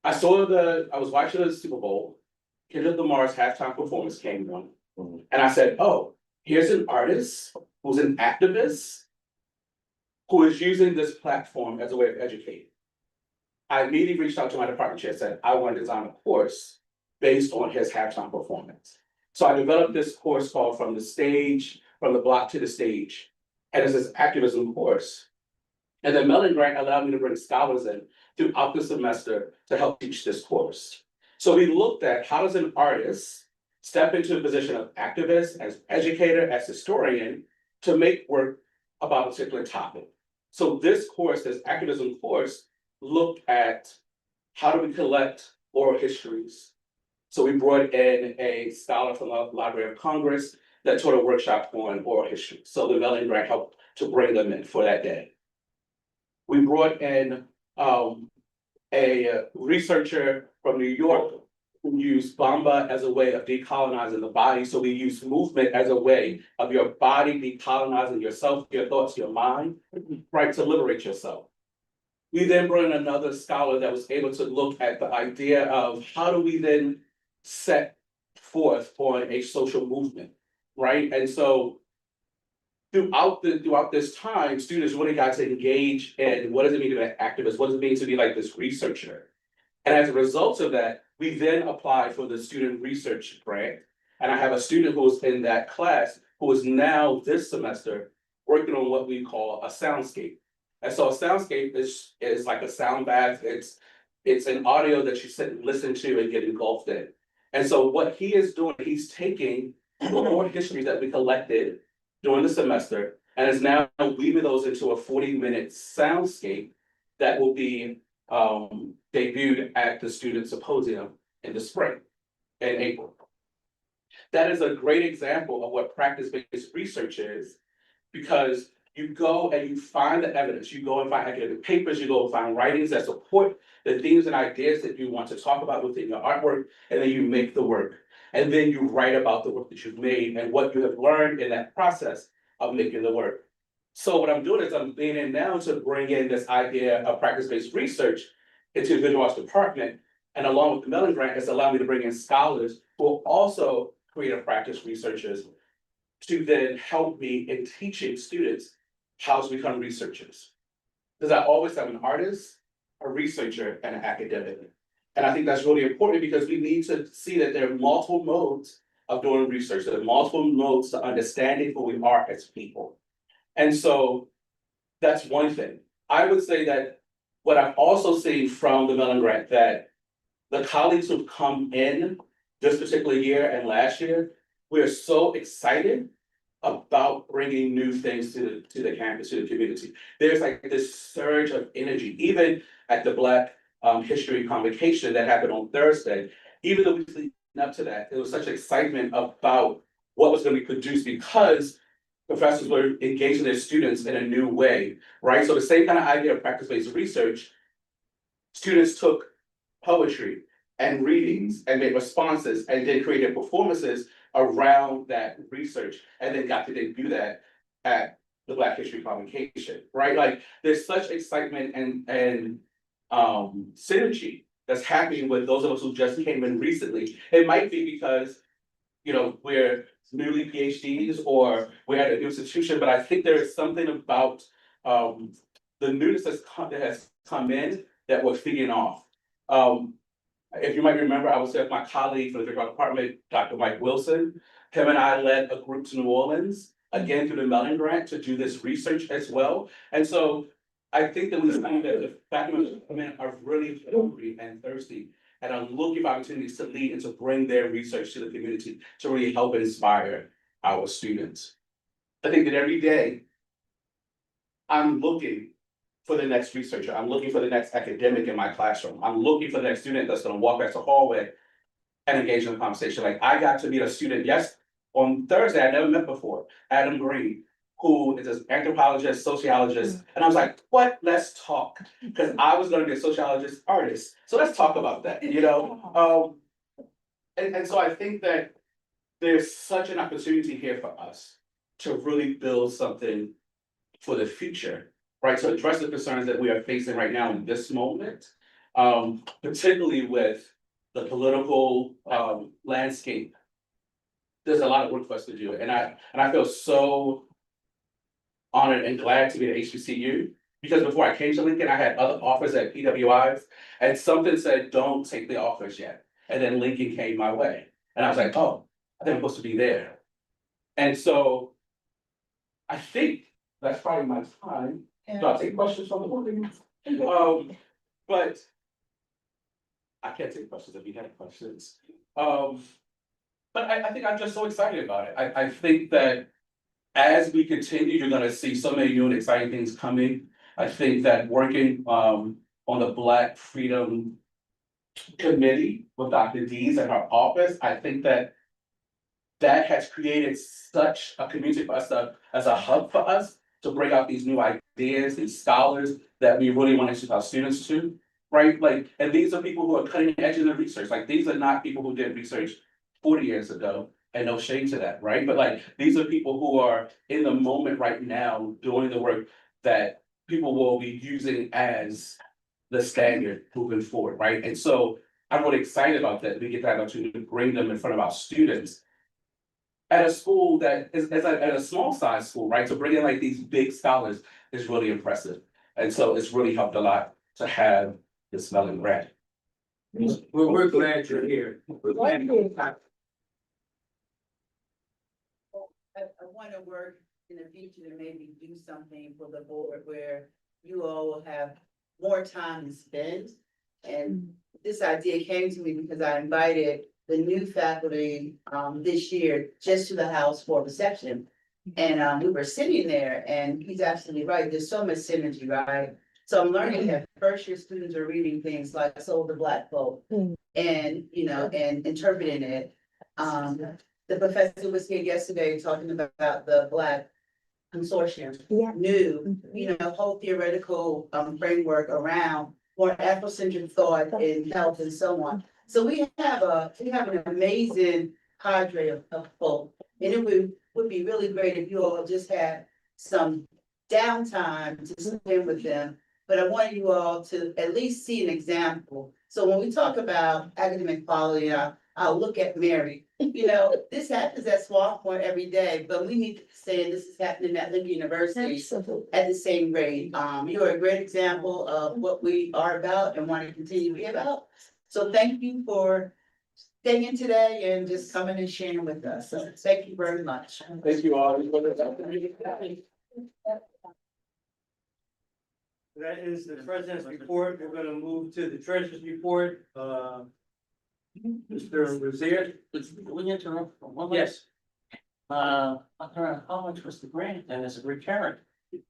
I was watching the Super Bowl, Kendrick Lamar's halftime performance came on, and I said, oh, here's an artist who's an activist who is using this platform as a way of educating. I immediately reached out to my department chair and said, I want to design a course based on his halftime performance. So I developed this course called From the Block to the Stage. And it's this activism course. And the Mellon Grant allowed me to bring scholars in throughout the semester to help teach this course. So we looked at how does an artist step into a position of activist, as educator, as historian, to make work about a particular topic. So this course, this activism course, looked at how do we collect oral histories. So we brought in a scholar from the Library of Congress that taught a workshop on oral history. So the Mellon Grant helped to bring them in for that day. We brought in a researcher from New York who used Bamba as a way of decolonizing the body. So we use movement as a way of your body decolonizing yourself, your thoughts, your mind, right, to liberate yourself. We then brought in another scholar that was able to look at the idea of how do we then set forth on a social movement, right? And so throughout this time, students really got to engage in what does it mean to be an activist? What does it mean to be like this researcher? And as a result of that, we then applied for the student research grant. And I have a student who was in that class who is now this semester working on what we call a soundscape. And so a soundscape is like a sound bath. It's an audio that you sit and listen to and get engulfed in. And so what he is doing, he's taking the oral history that we collected during the semester and is now weaving those into a 40-minute soundscape that will be debuted at the student symposium in the spring, in April. That is a great example of what practice-based research is, because you go and you find the evidence, you go and find academic papers, you go and find writings that support the themes and ideas that you want to talk about within your artwork, and then you make the work. And then you write about the work that you've made and what you have learned in that process of making the work. So what I'm doing is I'm leaning now to bring in this idea of practice-based research into the visual arts department. And along with the Mellon Grant, it's allowed me to bring in scholars who will also creative practice researchers to then help me in teaching students how to become researchers. Because I always have an artist, a researcher, and an academic. And I think that's really important because we need to see that there are multiple modes of doing research. There are multiple modes to understanding who we are as people. And so that's one thing. I would say that what I've also seen from the Mellon Grant, that the colleagues who've come in this particular year and last year, we're so excited about bringing new things to the campus, to the community. There's like this surge of energy, even at the Black History Convocation that happened on Thursday. Even though we leading up to that, there was such excitement about what was going to be produced because professors were engaging their students in a new way, right? So the same kind of idea of practice-based research, students took poetry and readings and made responses and then created performances around that research and then got to debut that at the Black History Convocation, right? Like there's such excitement and synergy that's happening with those of us who just came in recently. It might be because, you know, we're newly PhDs or we're at a new institution, but I think there is something about the newness that has come in that we're feeding off. If you might remember, I was with my colleague from the visual art department, Dr. Mike Wilson, Him and I led a group to New Orleans, again through the Mellon Grant, to do this research as well. And so I think that we find that the faculty are really hungry and thirsty and are looking for opportunities to lead and to bring their research to the community to really help and inspire our students. I think that every day I'm looking for the next researcher. I'm looking for the next academic in my classroom. I'm looking for the next student that's gonna walk past the hallway and engage in a conversation. Like I got to meet a student, on Thursday, I never met before, Adam Green, who is an anthropologist, sociologist. And I was like, what? Let's talk. Because I was gonna be a sociologist artist. So let's talk about that, you know? And so I think that there's such an opportunity here for us to really build something for the future, right? To address the concerns that we are facing right now in this moment, particularly with the political landscape. There's a lot of work for us to do, and I feel so honored and glad to be at HBCU, because before I came to Lincoln, I had other offers at PWIs, and something said, don't take the offers yet. And then Lincoln came my way, and I was like, oh, I think I'm supposed to be there. And so I think that's probably my time. So I'll take questions from the board. But I can't take questions if you have questions. But I think I'm just so excited about it. I think that as we continue, you're gonna see so many new and exciting things coming. I think that working on the Black Freedom Committee with Dr. Dees and her office, I think that has created such a community for us as a hub for us to bring out these new ideas, these scholars that we really want to introduce our students to, right? Like, and these are people who are cutting edge in their research. Like, these are not people who did research 40 years ago, and no shade to that, right? But like, these are people who are in the moment right now doing the work that people will be using as the standard moving forward, right? And so I'm really excited about that. We get that opportunity to bring them in front of our students at a school that is at a small size school, right? To bring in like these big scholars is really impressive. And so it's really helped a lot to have this Mellon Grant. We're glad you're here. I wanna work in the future to maybe do something for the board where you all will have more time to spend. And this idea came to me because I invited the new faculty this year just to the house for reception. And we were sitting there and he's absolutely right. There's so much synergy, right? So I'm learning that first year students are reading things like Soul of the Black Folk and, you know, and interpreting it. The professor was here yesterday talking about the Black Consortium. New, you know, whole theoretical framework around more Afrocentric thought in health and so on. So we have an amazing cadre of folk, and it would be really great if you all just had some downtime to spend with them. But I want you all to at least see an example. So when we talk about academic quality, I'll look at Mary. You know, this happens at Swarthmore every day, but we need to say this is happening at Lincoln University at the same rate. You're a great example of what we are about and want to continue to be about. So thank you for staying today and just coming and sharing with us. So thank you very much. Thank you all. That is the president's report. We're gonna move to the treasurer's report. Mr. Rozier. We interrupt for one. Yes. How much was the grant and is it recurrent?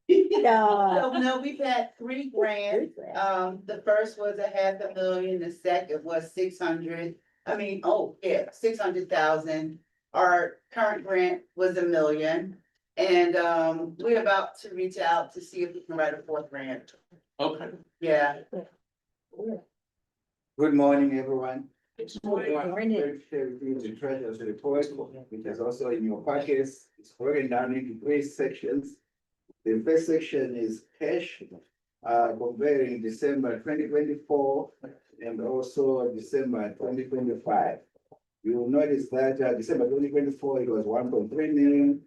No, we've had 3 grants. The first was $500,000, the second was 600. 600,000. Our current grant was $1 million. And we're about to reach out to see if we can write a 4th grant. Okay. Yeah. Good morning, everyone. The treasurer's report, which is also in your packets, it's broken down into 3 sections. The first section is cash, comparing December 2024 and also December 2025. You will notice that December 2024, it was 1.3 million.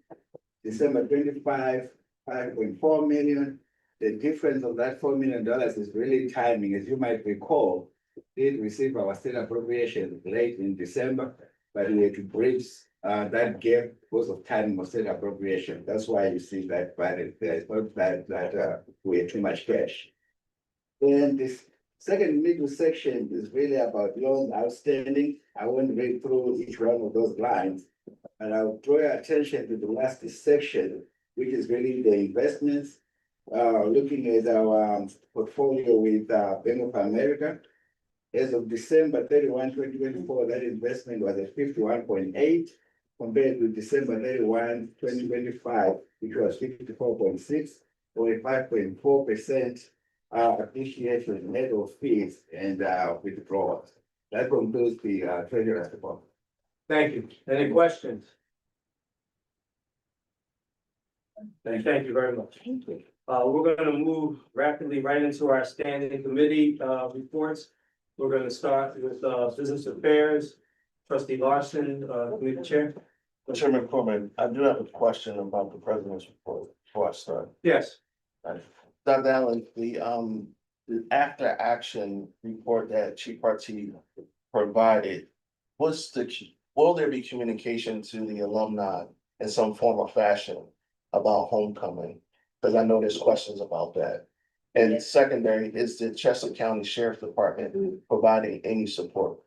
December 25, 5.4 million. The difference of that $4 million is really timing. As you might recall, we did receive our state appropriation late in December, but we had to bridge that gap because of time of state appropriation. That's why you see that balance there. It's not that we have too much cash. Then this second middle section is really about loans outstanding. I won't read through each one of those lines, and I'll draw your attention to the last section, which is really the investments. Looking at our portfolio with Bank of America. As of December 31, 2024, that investment was at 51.8, compared with December 31, 2025, which was 54.6, or a 5.4% appreciation net of fees and withdrawals. That concludes the treasurer's report. Thank you. Any questions? Thank you very much. We're gonna move rapidly right into our standing committee reports. We're gonna start with business affairs. Trustee Larson, committee chair. Chairman Coleman, I do have a question about the president's report before I start. Yes. Dr. Allen, the after action report that Chief Party provided, will there be communication to the alumni in some form or fashion about homecoming? Because I know there's questions about that. And secondary, is the Chester County Sheriff's Department providing any support?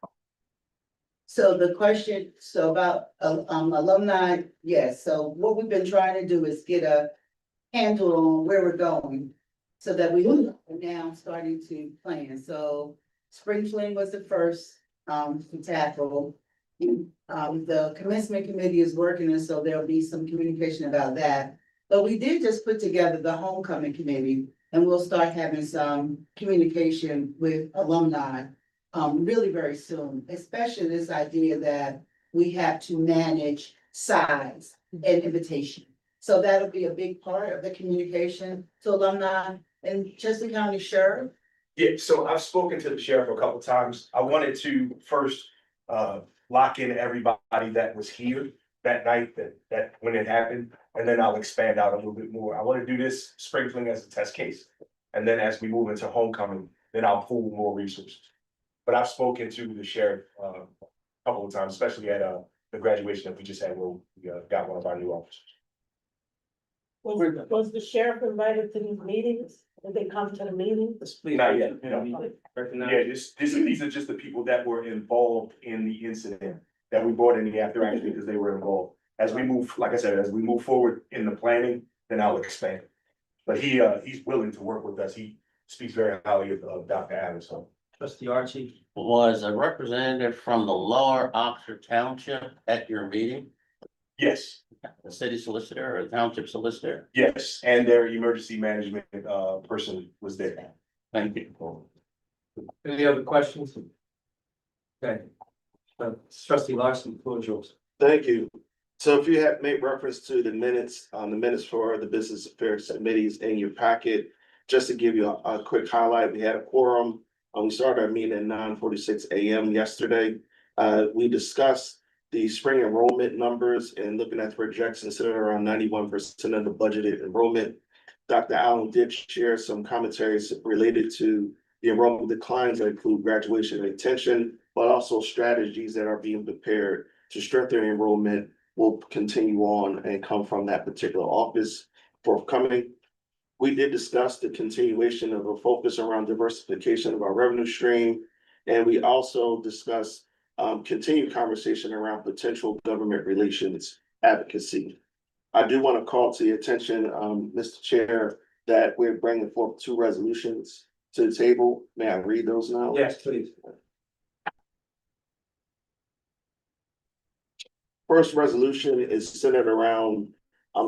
So the question, so about alumni, yes, so what we've been trying to do is get a handle on where we're going. So that we are now starting to plan, so Spring Fling was the first to tackle. The commencement committee is working, and so there'll be some communication about that. But we did just put together the homecoming committee, and we'll start having some communication with alumni really very soon, especially this idea that we have to manage size and invitation. So that'll be a big part of the communication to alumni and Chester County Sheriff. Yeah, so I've spoken to the sheriff a couple times. I wanted to first lock in everybody that was here that night, that when it happened, and then I'll expand out a little bit more. I want to do this Spring Fling as a test case. And then as we move into homecoming, then I'll pool more resources. But I've spoken to the sheriff a couple of times, especially at the graduation that we just had where we got one of our new officers. Was the sheriff invited to these meetings? Did they come to the meetings? Not yet, no. Yeah, these are just the people that were involved in the incident that we brought in the after action because they were involved. As we move, like I said, as we move forward in the planning, then I'll expand. But he's willing to work with us. He speaks very highly of Dr. Adams, so. Trustee Archie. Was a representative from the Lower Oxford Township at your meeting? Yes. The city solicitor or the township solicitor? Yes, and their emergency management person was there. Thank you. Any other questions? Okay. Trustee Larson, the floor is yours. Thank you. So if you have made reference to the minutes for the business affairs committees in your packet, just to give you a quick highlight, we had a quorum. We started our meeting at 9:46 a.m. yesterday. We discussed the spring enrollment numbers and looking at the projections centered around 91% of the budgeted enrollment. Dr. Allen did share some commentaries related to the enrollment declines that include graduation and retention, but also strategies that are being prepared to strengthen enrollment will continue on and come from that particular office forthcoming. We did discuss the continuation of a focus around diversification of our revenue stream. And we also discussed continued conversation around potential government relations advocacy. I do want to call to your attention, Mr. Chair, that we're bringing forth 2 resolutions to the table. May I read those now? Yes, please. First resolution is centered around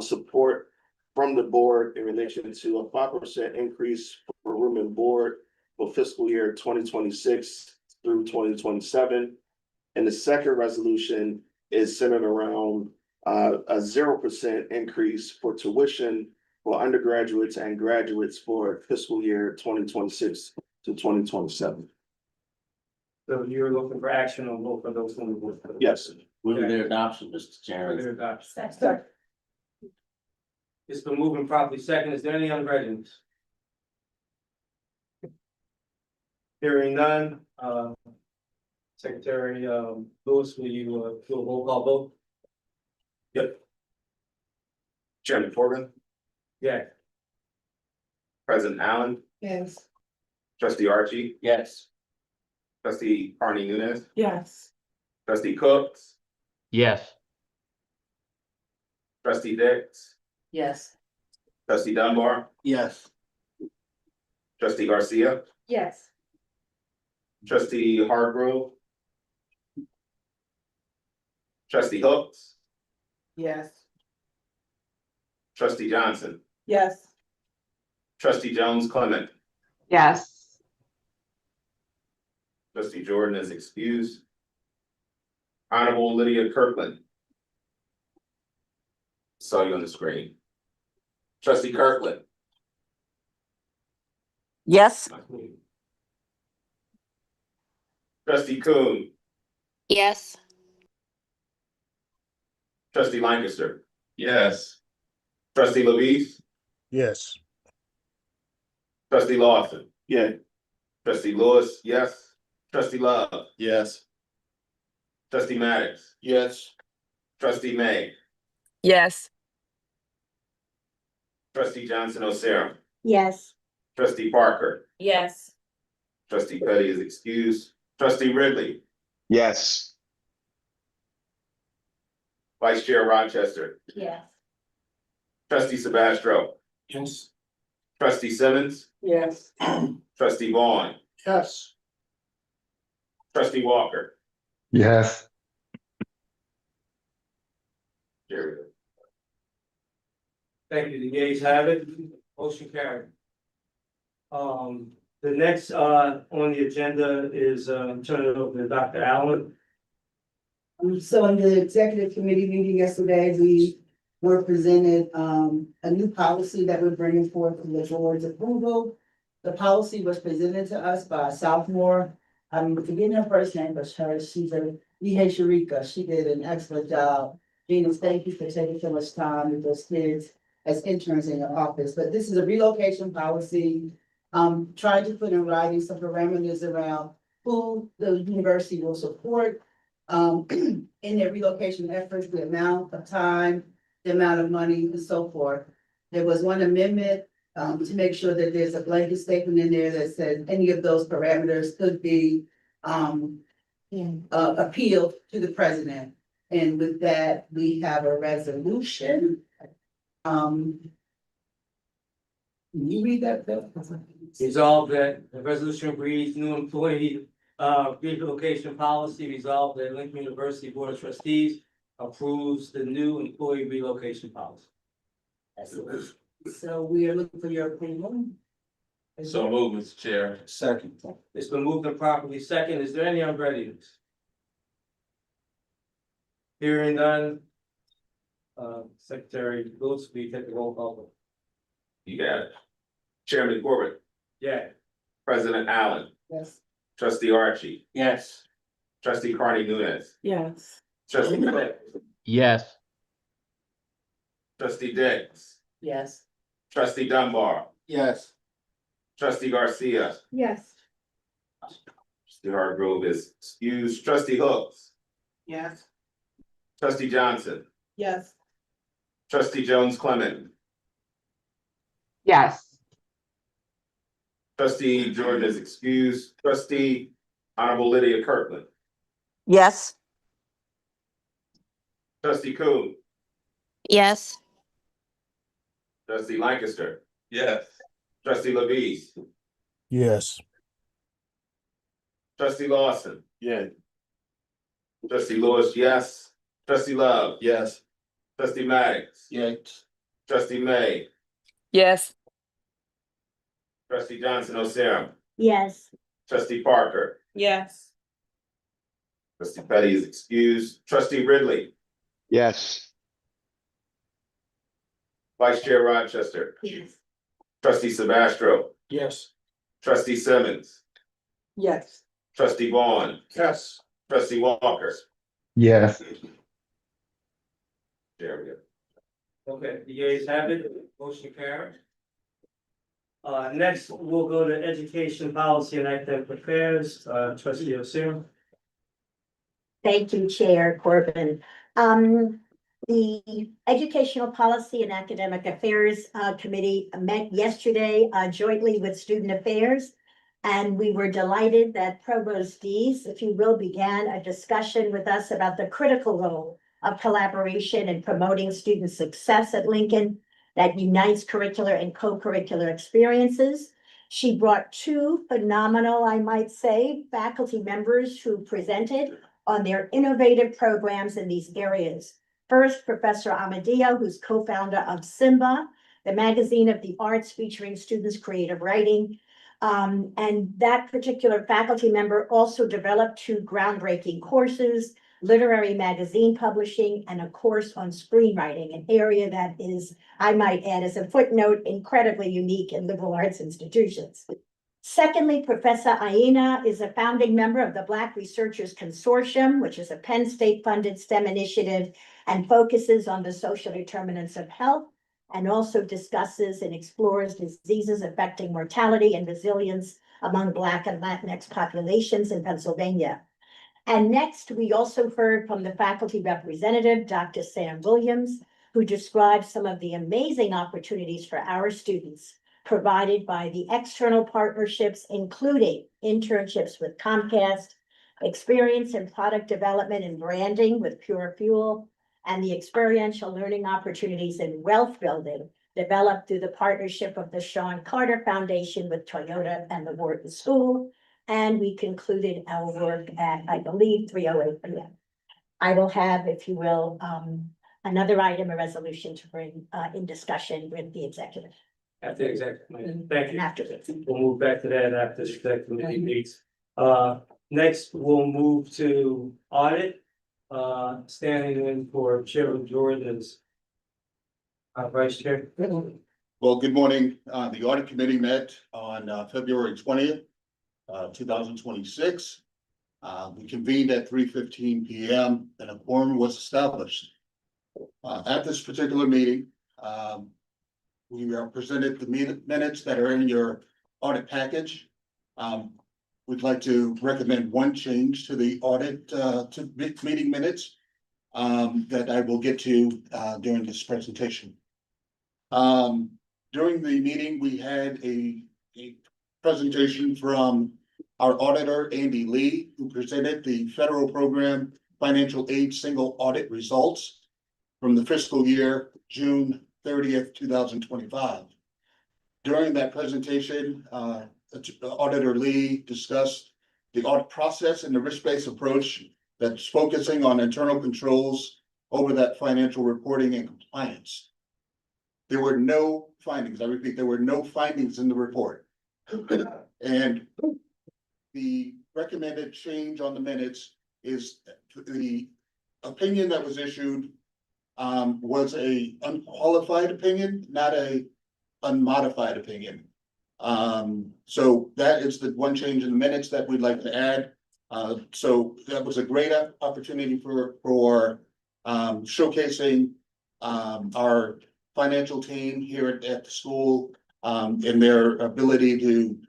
support from the board in relation to a 5% increase for room and board for fiscal year 2026 through 2027. And the second resolution is centered around a 0% increase for tuition for undergraduates and graduates for fiscal year 2026 to 2027. So you're looking for action on both of those things? Yes. Move their adoption, Mr. Chairman. Their adoption. It's been moving properly second. Is there any unreadiness? Hearing none, Secretary Lewis, will you do a roll call vote? Yep. Chairman Corbin, Yeah. President Allen, Yes. trustee Archie, Yes. trustee Carney Nunez, Yes. trustee Cooks, Yes. trustee Dix, Yes. trustee Dunbar, Yes. trustee Garcia, Yes. trustee Hargrove, trustee Hooks, Yes. trustee Johnson, Yes. trustee Jones Clement, Yes. trustee Jordan is excused. Honorable Lydia Kirkland. Saw you on the screen. Trustee Kirkland. Yes. Trustee Coon, Yes. trustee Lancaster. Yes. Trustee Levis, Yes. trustee Lawson, Yeah. trustee Lewis, yes. Trustee Love, Yes. trustee Maddox, Yes. trustee May, Yes. trustee Johnson O'Sara, Yes. trustee Parker, Yes. trustee Petty is excused. Trustee Ridley, Yes. vice chair Rochester, Yes. trustee Sebastro, Yes. trustee Simmons, Yes. trustee Vaughn, Yes. trustee Walker. Yes. Carried. Thank you. The ayes have it. Motion carried. The next, on the agenda is, turn it over to Dr. Allen. So in the executive committee meeting yesterday, we were presented a new policy that we're bringing forth to the board's approval. The policy was presented to us by a sophomore. I'm forgetting her first name, but she's a Ihe Sharika. She did an excellent job. Venus, thank you for taking so much time with those kids as interns in your office. But this is a relocation policy. Trying to put in writing some parameters around who the university will support in their relocation efforts, the amount of time, the amount of money and so forth. There was one amendment to make sure that there's a blanket statement in there that says any of those parameters could be appealed to the president. And with that, we have a resolution. Can you read that, Bill? Resolved that the resolution reads new employee relocation policy. Resolved that Lincoln University Board of Trustees approves the new employee relocation policy. So we are looking for your approval. So move, Mr. Chair. Second. It's been moved and properly second. Is there any unreadiness? Hearing none. Secretary Lewis, will you take the roll call? You got it. Chairman Corbett, Yeah. President Allen, Yes. trustee Archie, Yes. trustee Carney Nunez, Yes. trustee Cook, Yes. trustee Dix, Yes. trustee Dunbar, Yes. trustee Garcia, Yes. trustee Hargrove is excused. Trustee Hooks, Yes. trustee Johnson, Yes. trustee Jones Clement, Yes. trustee Jordan is excused. Trustee Honorable Lydia Kirkland, Yes. trustee Coon, Yes. trustee Lancaster. Yes. Trustee Levis, Yes. trustee Lawson, Yeah. trustee Lewis, yes. Trustee Love, Yes. trustee Maddox, Yes. trustee May, Yes. trustee Johnson O'Sara, Yes. trustee Parker, Yes. trustee Petty is excused. Trustee Ridley, Yes. vice chair Rochester, Yes. trustee Sebastro, Yes. trustee Simmons, Yes. trustee Vaughn, Yes. trustee Walker. Yes. There we go. Okay, the ayes have it, motion carried. Next, we'll go to education policy and academic affairs, trustee O'Sara. Thank you, Chair Corbin. The Educational Policy and Academic Affairs Committee met yesterday jointly with Student Affairs. And we were delighted that Provost Dees, if you will, began a discussion with us about the critical role of collaboration in promoting student success at Lincoln that unites curricular and co-curricular experiences. She brought two phenomenal, I might say, faculty members who presented on their innovative programs in these areas. First, Professor Amadio, who's co-founder of Simba, the magazine of the arts featuring students' creative writing. And that particular faculty member also developed two groundbreaking courses, literary magazine publishing and a course on screenwriting, an area that is, I might add as a footnote, incredibly unique in liberal arts institutions. Secondly, Professor Aina is a founding member of the Black Researchers Consortium, which is a Penn State-funded STEM initiative and focuses on the social determinants of health, and also discusses and explores diseases affecting mortality and resilience among Black and Latinx populations in Pennsylvania. And next, we also heard from the faculty representative, Dr. Sam Williams, who described some of the amazing opportunities for our students provided by the external partnerships, including internships with Comcast, experience in product development and branding with Pure Fuel, and the experiential learning opportunities in wealth building developed through the partnership of the Sean Carter Foundation with Toyota and the Wharton School. And we concluded our work at, I believe, 3:08 p.m. I will have, if you will, another item, a resolution to bring in discussion with the executive. After executive meeting. Thank you. And after this. We'll move back to that after the executive committee meets. Next, we'll move to audit. Standing in for Chairman Jordan's Vice Chair. Well, good morning. The audit committee met on February 20th, 2026. We convened at 3:15 p.m. and a quorum was established. At this particular meeting, we are presented the minutes that are in your audit package. We'd like to recommend one change to the audit to meeting minutes that I will get to during this presentation. During the meeting, we had a presentation from our auditor, Andy Lee, who presented the federal program financial aid single audit results from the fiscal year June 30th, 2025. During that presentation, Auditor Lee discussed the audit process and the risk-based approach that's focusing on internal controls over that financial reporting and compliance. There were no findings. I repeat, there were no findings in the report. And the recommended change on the minutes is the opinion that was issued was a unqualified opinion, not a unmodified opinion. So that is the one change in the minutes that we'd like to add. So that was a great opportunity for showcasing our financial team here at the school in their ability to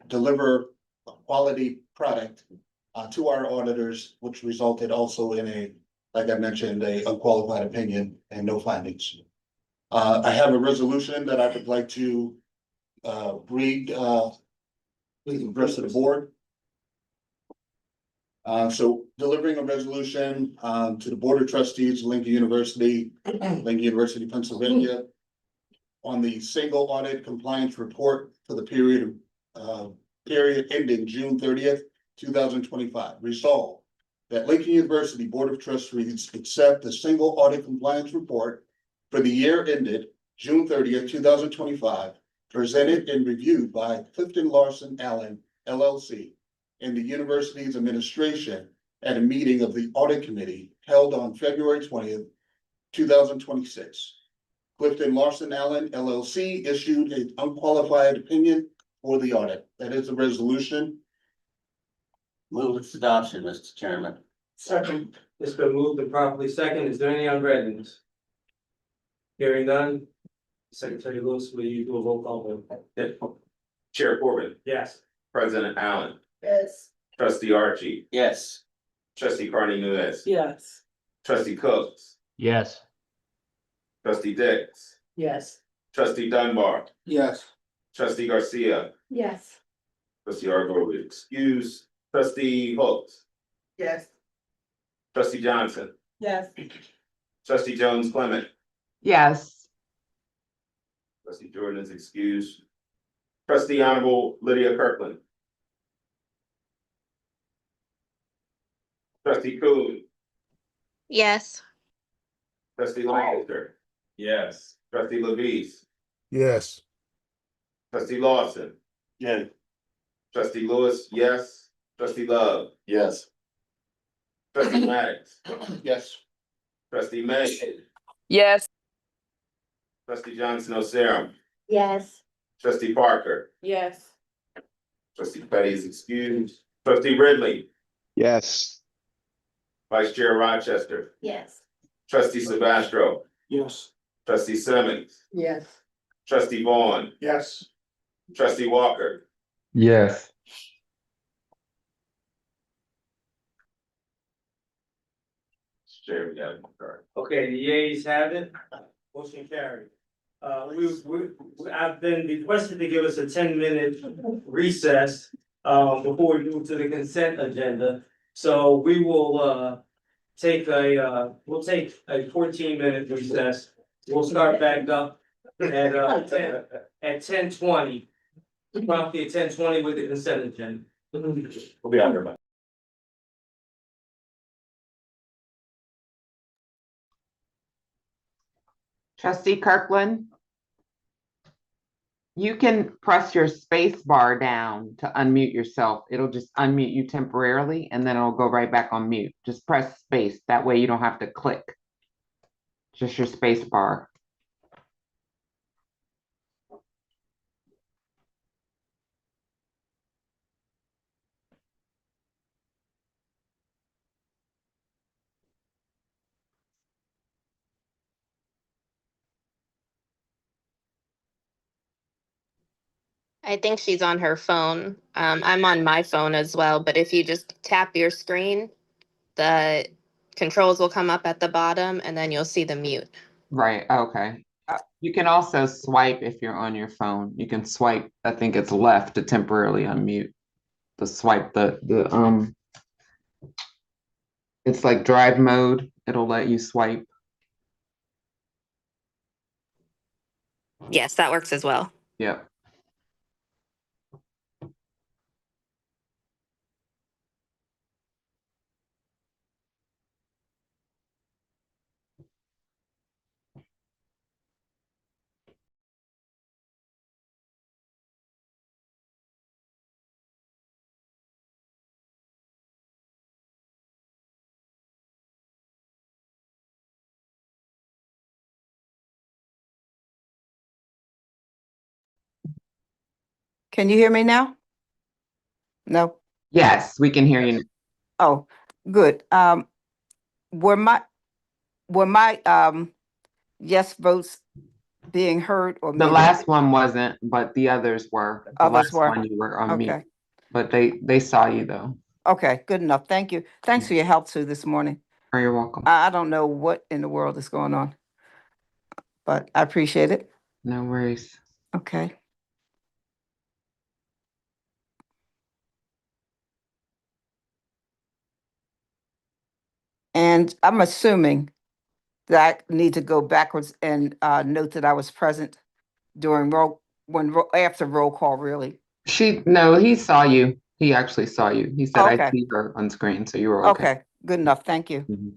deliver a quality product to our auditors, which resulted also in a, like I mentioned, a unqualified opinion and no findings. I have a resolution that I would like to read with the rest of the board. So delivering a resolution to the Board of Trustees, Lincoln University, Pennsylvania, on the single audit compliance report for the period ending June 30th, 2025. Resolved that Lincoln University Board of Trustees accept the single audit compliance report for the year ended June 30th, 2025, presented and reviewed by Clifton Larson Allen, LLC, and the university's administration at a meeting of the audit committee held on February 20th, 2026. Clifton Larson Allen, LLC, issued an unqualified opinion for the audit. That is the resolution. Move its adoption, Mr. Chairman. Second. It's been moved and properly second. Is there any unreadness? Hearing none. Secretary Lewis, will you do a roll call vote? Chair Corbin, Yes. President Allen, Yes. Trustee Archie, Yes. Trustee Carney Nuez, Yes. Trustee Cooks, Yes. Trustee Dix, Yes. trustee Dunbar, Yes. trustee Garcia, Yes. trustee Argo excuse, trustee Hooks, Yes. trustee Johnson, Yes. trustee Jones Clement, Yes. trustee Jordan is excused. Trustee Honorable Lydia Kirkland. Trustee Coon, Yes. trustee Lancaster, Yes. trustee Levis, Yes. trustee Lawson, Yeah. trustee Lewis, yes, trustee Love, Yes. trustee Maddox, Yes. trustee May, Yes. trustee Johnson O'Sarum, Yes. trustee Parker, Yes. trustee Petty is excused, trustee Ridley, Yes. vice chair Rochester, Yes. trustee Sebastro, Yes. trustee Simmons, Yes. trustee Vaughn, Yes. trustee Walker, Yes. chair, we have one card. Okay, the yeas have it, motion carried. I've been requested to give us a 10-minute recess, before we move to the consent agenda. So we will, we'll take a 14-minute recess. We'll start back up at 10:20. Promptly at 10:20 with the consent agenda. We'll be out here, man. Trustee Kirkland? You can press your space bar down to unmute yourself. It'll just unmute you temporarily and then it'll go right back on mute. Just press space. That way you don't have to click. Just your space bar. I think she's on her phone. I'm on my phone as well, but if you just tap your screen, the controls will come up at the bottom and then you'll see the mute. Right, okay. You can also swipe if you're on your phone. You can swipe, I think it's left to temporarily unmute. The swipe, it's like drive mode. It'll let you swipe. Yes, that works as well. Yep. Can you hear me now? No? Yes, we can hear you. Oh, good. Were my yes votes being heard or The muted? last one wasn't, but the others were. The Others last were? one you were on mute. Okay, But they saw you though. okay, good enough. Thank you. Thanks for your help too this morning. Oh, you're welcome. I don't know what in the world is going on, but I appreciate it. No worries. Okay. And I'm assuming that I need to go backwards and note that I was present during after roll call, really. No, he saw you. He actually saw you. He said, I Okay. see her on screen, so you were okay. Okay, good enough. Thank you. Mhm.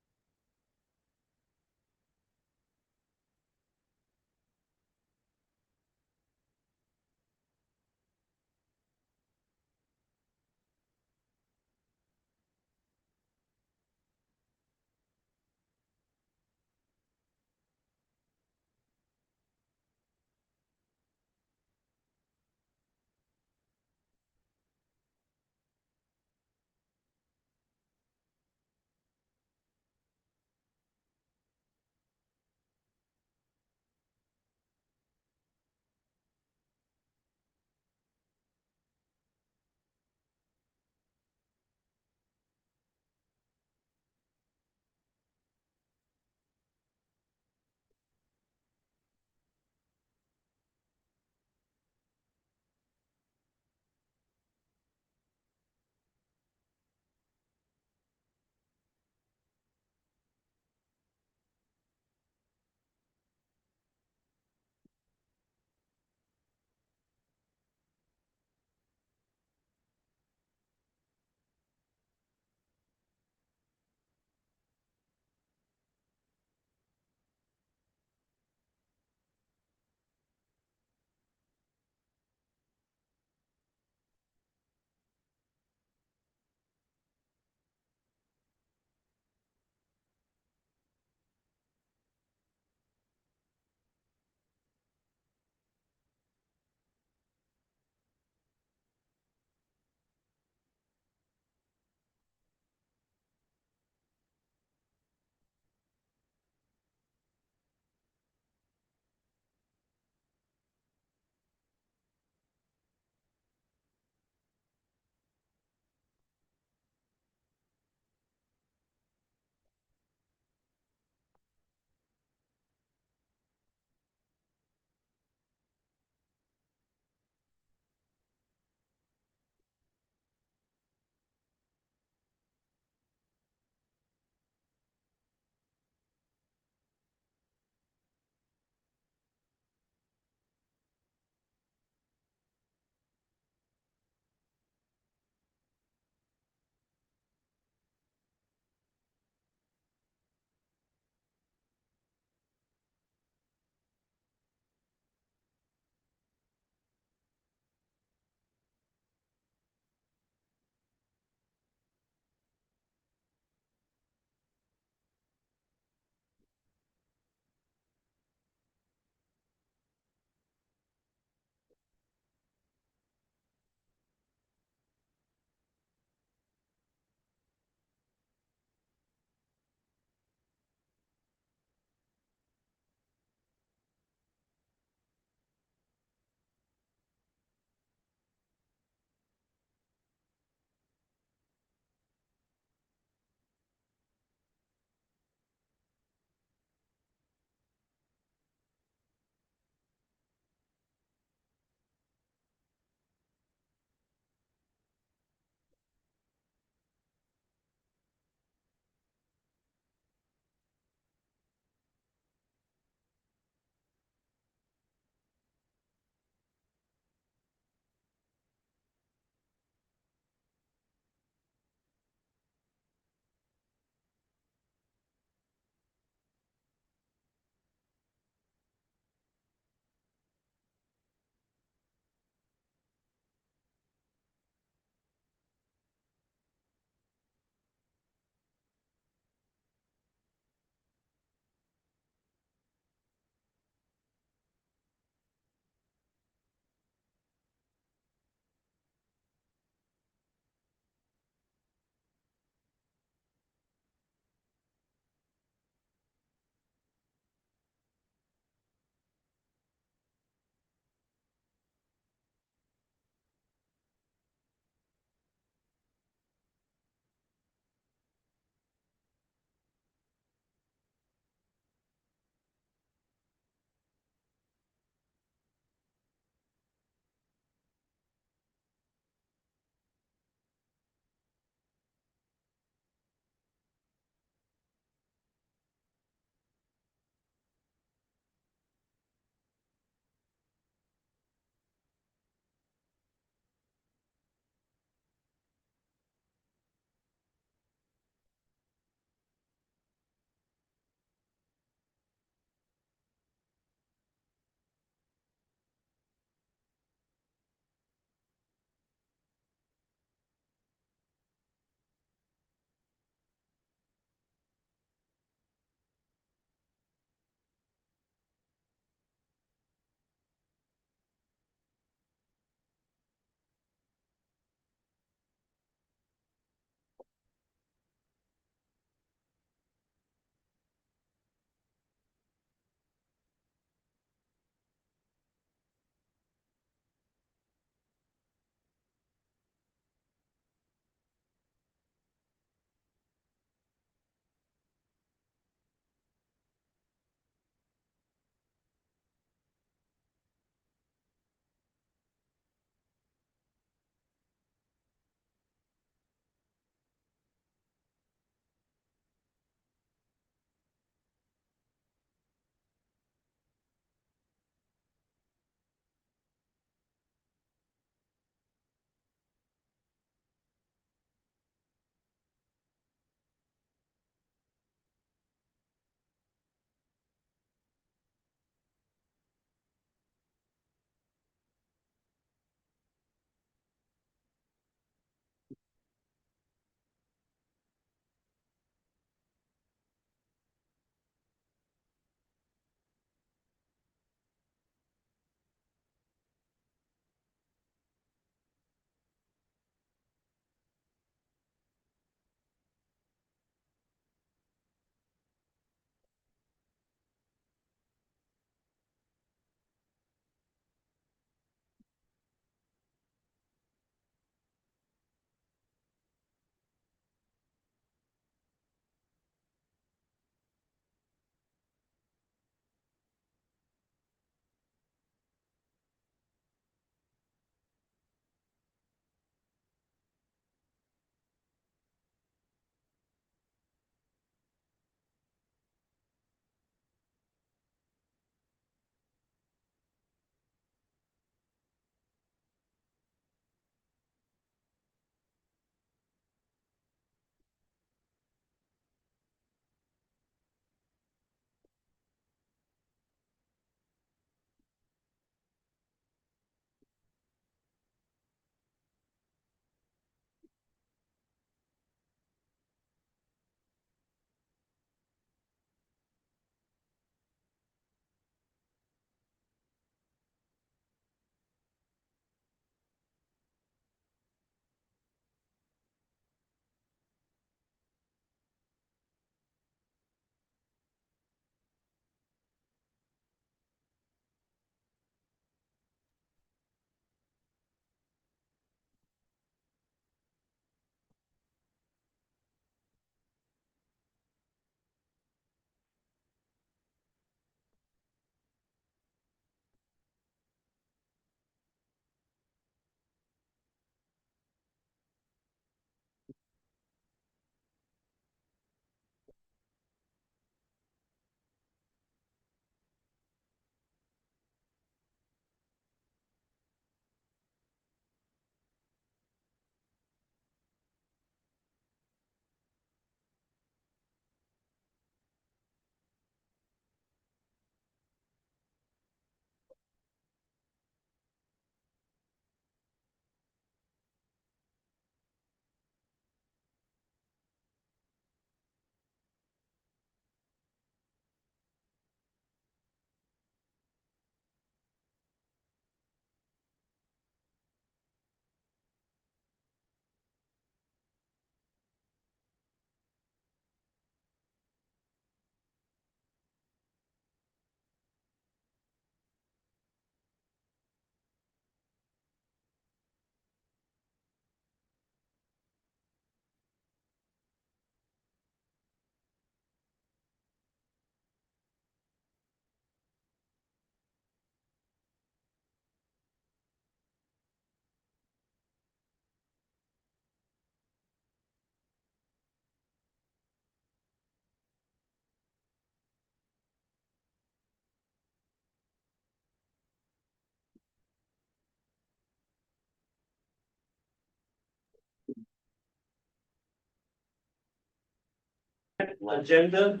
agenda.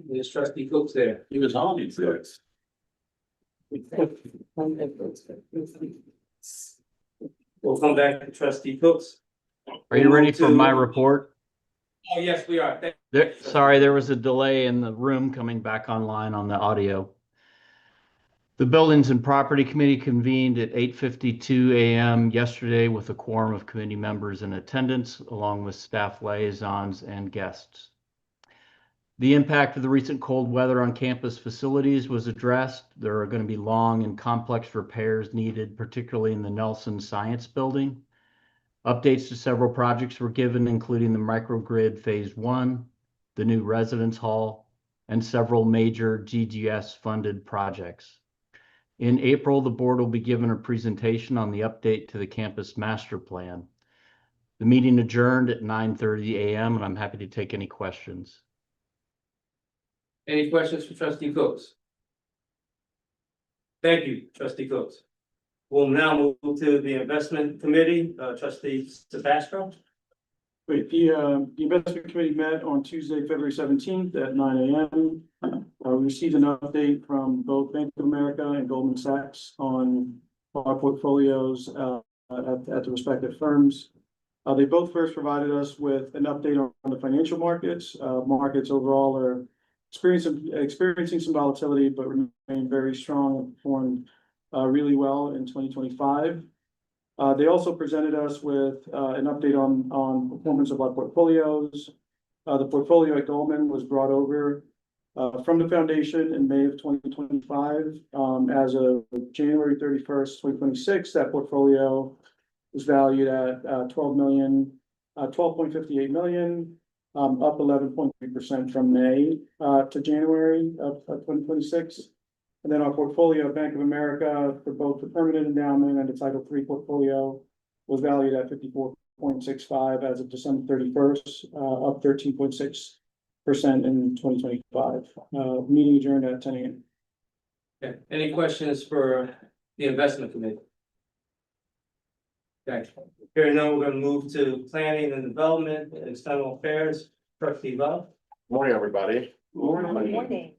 There's trustee Cooks there. He was on it. We'll come back to trustee Cooks. Are you ready for my report? Oh, yes, we are. Sorry, there was a delay in the room coming back online on the audio. The Buildings and Property Committee convened at 8:52 a.m. yesterday with a quorum of committee members in attendance, along with staff liaisons and guests. The impact of the recent cold weather on campus facilities was addressed. There are going to be long and complex repairs needed, particularly in the Nelson Science Building. Updates to several projects were given, including the microgrid phase 1, the new residence hall, and several major GGS funded projects. In April, the board will be given a presentation on the update to the campus master plan. The meeting adjourned at 9:30 a.m. and I'm happy to take any questions. Any questions for trustee Cooks? Thank you, trustee Cooks. We'll now move to the investment committee, trustee Sebastro. Wait, the investment committee met on Tuesday, February 17th at 9 a.m. We received an update from both Bank of America and Goldman Sachs on our portfolios at the respective firms. They both first provided us with an update on the financial markets. Markets overall are experiencing some volatility, but remain very strong and performed really well in 2025. They also presented us with an update on performance of our portfolios. The portfolio at Goldman was brought over from the foundation in May of 2025. As of January 31st, 2026, that portfolio was valued at $12.58 million, up 11.3% from May to January of 2026. And then our portfolio at Bank of America for both the permanent endowment and the Title III portfolio was valued at $54.65 as of December 31st, up 13.6% in 2025. Meeting adjourned at 10 a.m. Okay, any questions for the investment committee? Okay, hearing none, we're gonna move to planning and development and external affairs. Trustee Love. Morning, everybody. Morning.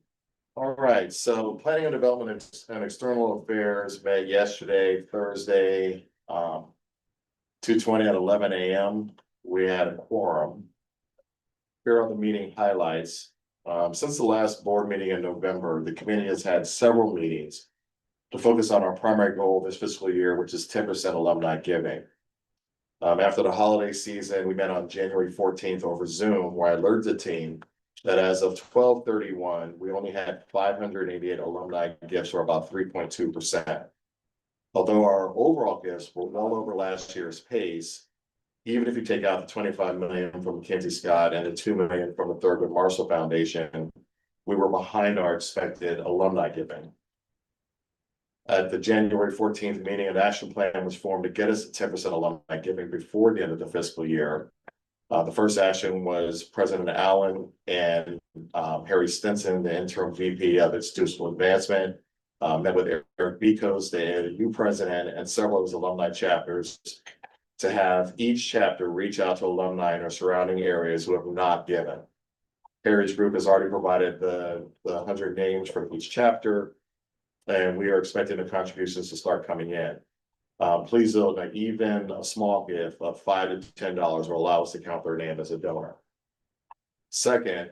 All right, so planning and development and external affairs met yesterday, Thursday, 2:20 at 11 a.m. We had a quorum. Here are the meeting highlights. Since the last board meeting in November, the committee has had several meetings to focus on our primary goal this fiscal year, which is 10% alumni giving. After the holiday season, we met on January 14th over Zoom, where I alerted the team that as of 12/31, we only had 588 alumni gifts, or about 3.2%. Although our overall gifts were well over last year's pace, even if you take out the $25 million from Mackenzie Scott and the $2 million from the Thurgood Marshall Foundation, we were behind our expected alumni giving. At the January 14th meeting, an action plan was formed to get us to 10% alumni giving before the end of the fiscal year. The first action was President Allen and Harry Stinson, the interim VP of Institutional Advancement, met with Eric Bicos, the new president, and several of his alumni chapters to have each chapter reach out to alumni in our surrounding areas who have not given. Harry's group has already provided the 100 names from each chapter, and we are expecting the contributions to start coming in. Please note that even a small gift of $5 to $10 will allow us to count their name as a donor. Second,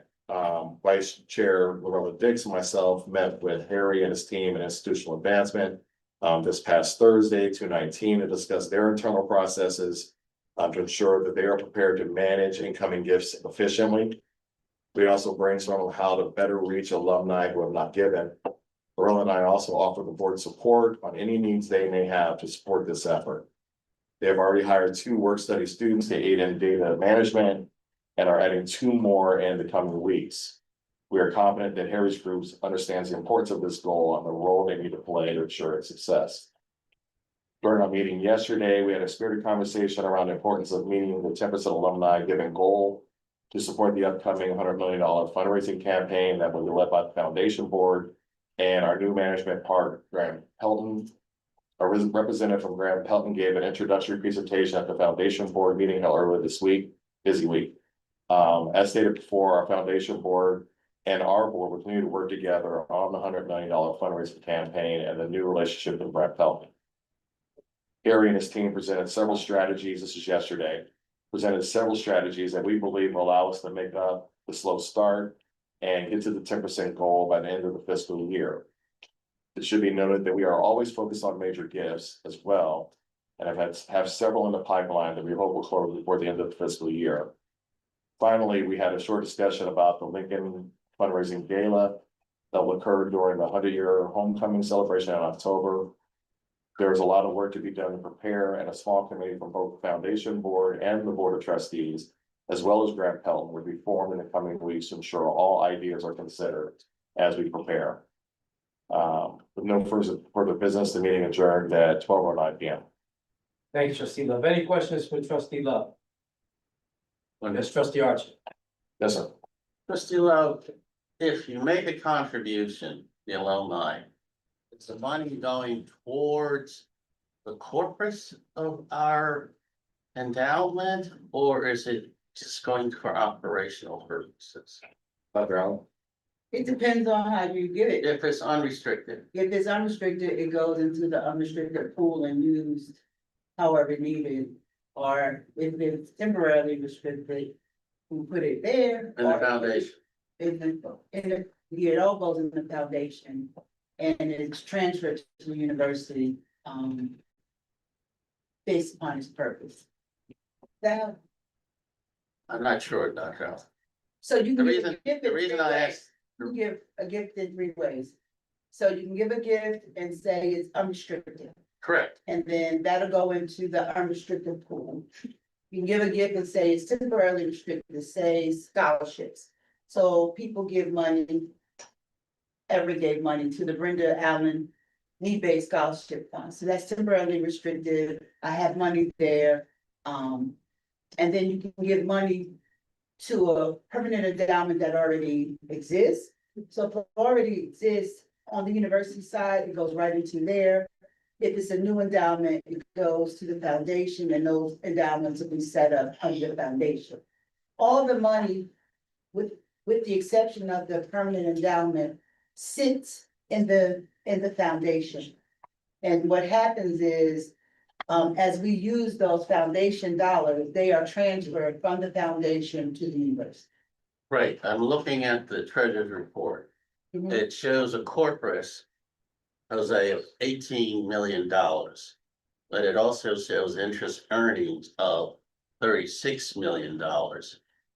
Vice Chair Lorella Dix and myself met with Harry and his team in Institutional Advancement this past Thursday, 2/19, to discuss their internal processes to ensure that they are prepared to manage incoming gifts efficiently. We also brainstormed on how to better reach alumni who have not given. Lorella and I also offer the board support on any needs they may have to support this effort. They have already hired 2 work study students to aid in data management and are adding 2 more in the coming weeks. We are confident that Harry's Group understands the importance of this goal and the role they need to play to ensure its success. During our meeting yesterday, we had a spirited conversation around the importance of meeting the 10% alumni giving goal to support the upcoming $100 million fundraising campaign that will be led by the foundation board and our new management partner, Graham Pelton. A representative from Graham Pelton gave an introductory presentation at the foundation board meeting held earlier this week, busy week. As stated before, our foundation board and our board will continue to work together on the $100 million fundraising campaign and the new relationship with Graham Pelton. Gary and his team presented several strategies, this is yesterday, presented several strategies that we believe will allow us to make up the slow start and get to the 10% goal by the end of the fiscal year. It should be noted that we are always focused on major gifts as well, and have several in the pipeline that we hope will close before the end of the fiscal year. Finally, we had a short discussion about the Lincoln fundraising gala that will occur during the 100-year homecoming celebration in October. There's a lot of work to be done to prepare, and a small committee from both the foundation board and the board of trustees, as well as Graham Pelton, will be formed in the coming weeks to ensure all ideas are considered as we prepare. With no further business, the meeting adjourned at 12:09 p.m. Thank you, trustee Love. Any questions for trustee Love? Yes, trustee Archer. Yes, sir. Trustee Love, if you make a contribution, the alumni, is the money going towards the corpus of our endowment, or is it just going for operational purposes? Dr. Allen? It depends on how you give it. If it's unrestricted, If it's unrestricted, it goes into the unrestricted pool and used however needed. Or if it's temporarily restricted, we put it there. in the or foundation, yeah, it all goes in the foundation and it's transferred to the university, based upon its purpose. That, I'm not sure, Dr. Allen. so you The can give reason, a gift the in reason three I ways. asked, You can give a gift in three ways. So you can give a gift and say it's unrestricted. correct, And then that'll go into the unrestricted pool. You can give a gift and say it's temporarily restricted, say scholarships. So people give money. Ever gave money to the Brenda Allen Need-Based Scholarship Fund. So that's temporarily restricted. I have money there. And then you can give money to a permanent endowment that already exists. So if it already exists on the university side, it goes right into there. If it's a new endowment, it goes to the foundation, and those endowments will be set up under the foundation. All the money, with the exception of the permanent endowment, sits in the foundation. And what happens is, as we use those foundation dollars, they are transferred from the foundation to the university. right, I'm looking at the treasurer's report. Mhm. It shows a corpus, Jose, of $18 million. But it also shows interest earnings of $36 million.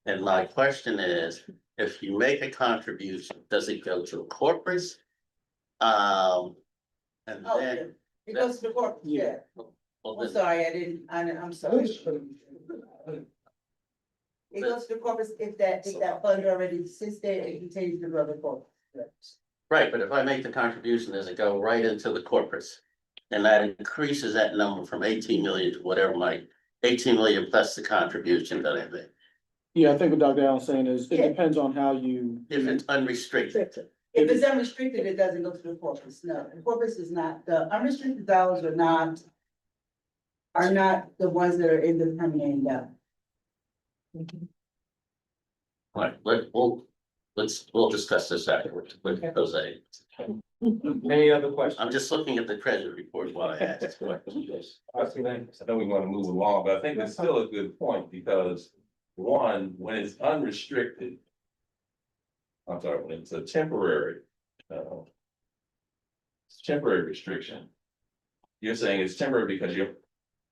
And my question is, if you make a contribution, does it go to a corpus? And Oh, then, it goes to the corporate, yeah. well, I'm then- sorry, I'm sorry. It goes to the corpus if that fund already sits there, it continues to go to the corpus. right, but if I make the contribution, does it go right into the corpus? And that increases that number from 18 million to whatever my 18 million plus the contribution that I make, Yeah, I think what Dr. Allen's saying is, it Yeah. depends on how you. if it's unrestricted. If it's unrestricted, it doesn't go to the corpus, no, the corpus is not, the unrestricted dollars are not the ones that are in the permanent endowment. Right, we'll discuss this afterwards with Jose. Any other questions? I'm just looking at the treasury report while I ask this question. Trustee Lang. I know we want to move along, but I think that's still a good point, because one, when it's unrestricted. I'm sorry, when it's a temporary. It's temporary restriction. You're saying it's temporary because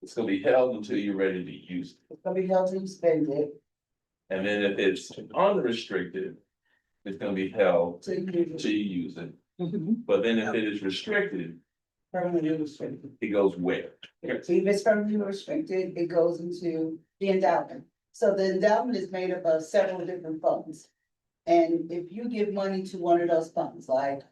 it's gonna be held until you're ready to use it. It's gonna be held till you spend it, And then if it's unrestricted, it's gonna be held till you use till you use it. But then if it is restricted, permanently restricted. it goes where? If it's permanently restricted, it goes into the endowment. So the endowment is made up of several different funds. And if you give money to one of those funds, like,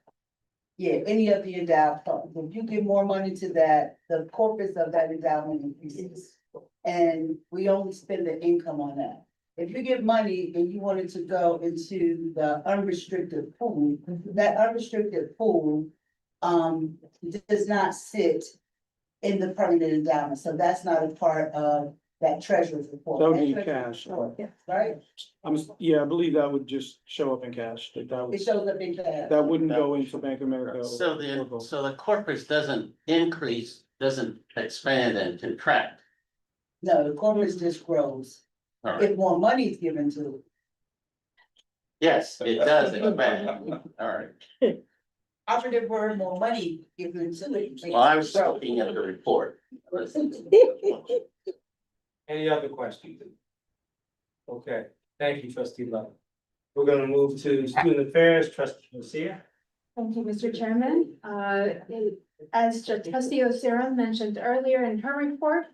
yeah, any of the endowed funds, if you give more money to that, the corpus of that endowment increases. And we only spend the income on that. If you give money and you want it to go into the unrestricted pool, that unrestricted pool, does not sit in the permanent endowment, so that's not a part of that treasurer's report. That would be That treasurer's cash. report, Right? Yeah, I believe that would just show up in cash, that It would, shows up in cash. that wouldn't go into Bank of America. So the corpus doesn't increase, doesn't expand and contract. No, the corpus just grows. All right. If more money is given to it. Yes, it does expand. All right. Operative word, more money given to it. Well, I was looking at the report. Any other questions? Okay, thank you, trustee Love. We're gonna move to student affairs, trustee Lucia. Thank you, Mr. Chairman. As trustee Osira mentioned earlier in her report,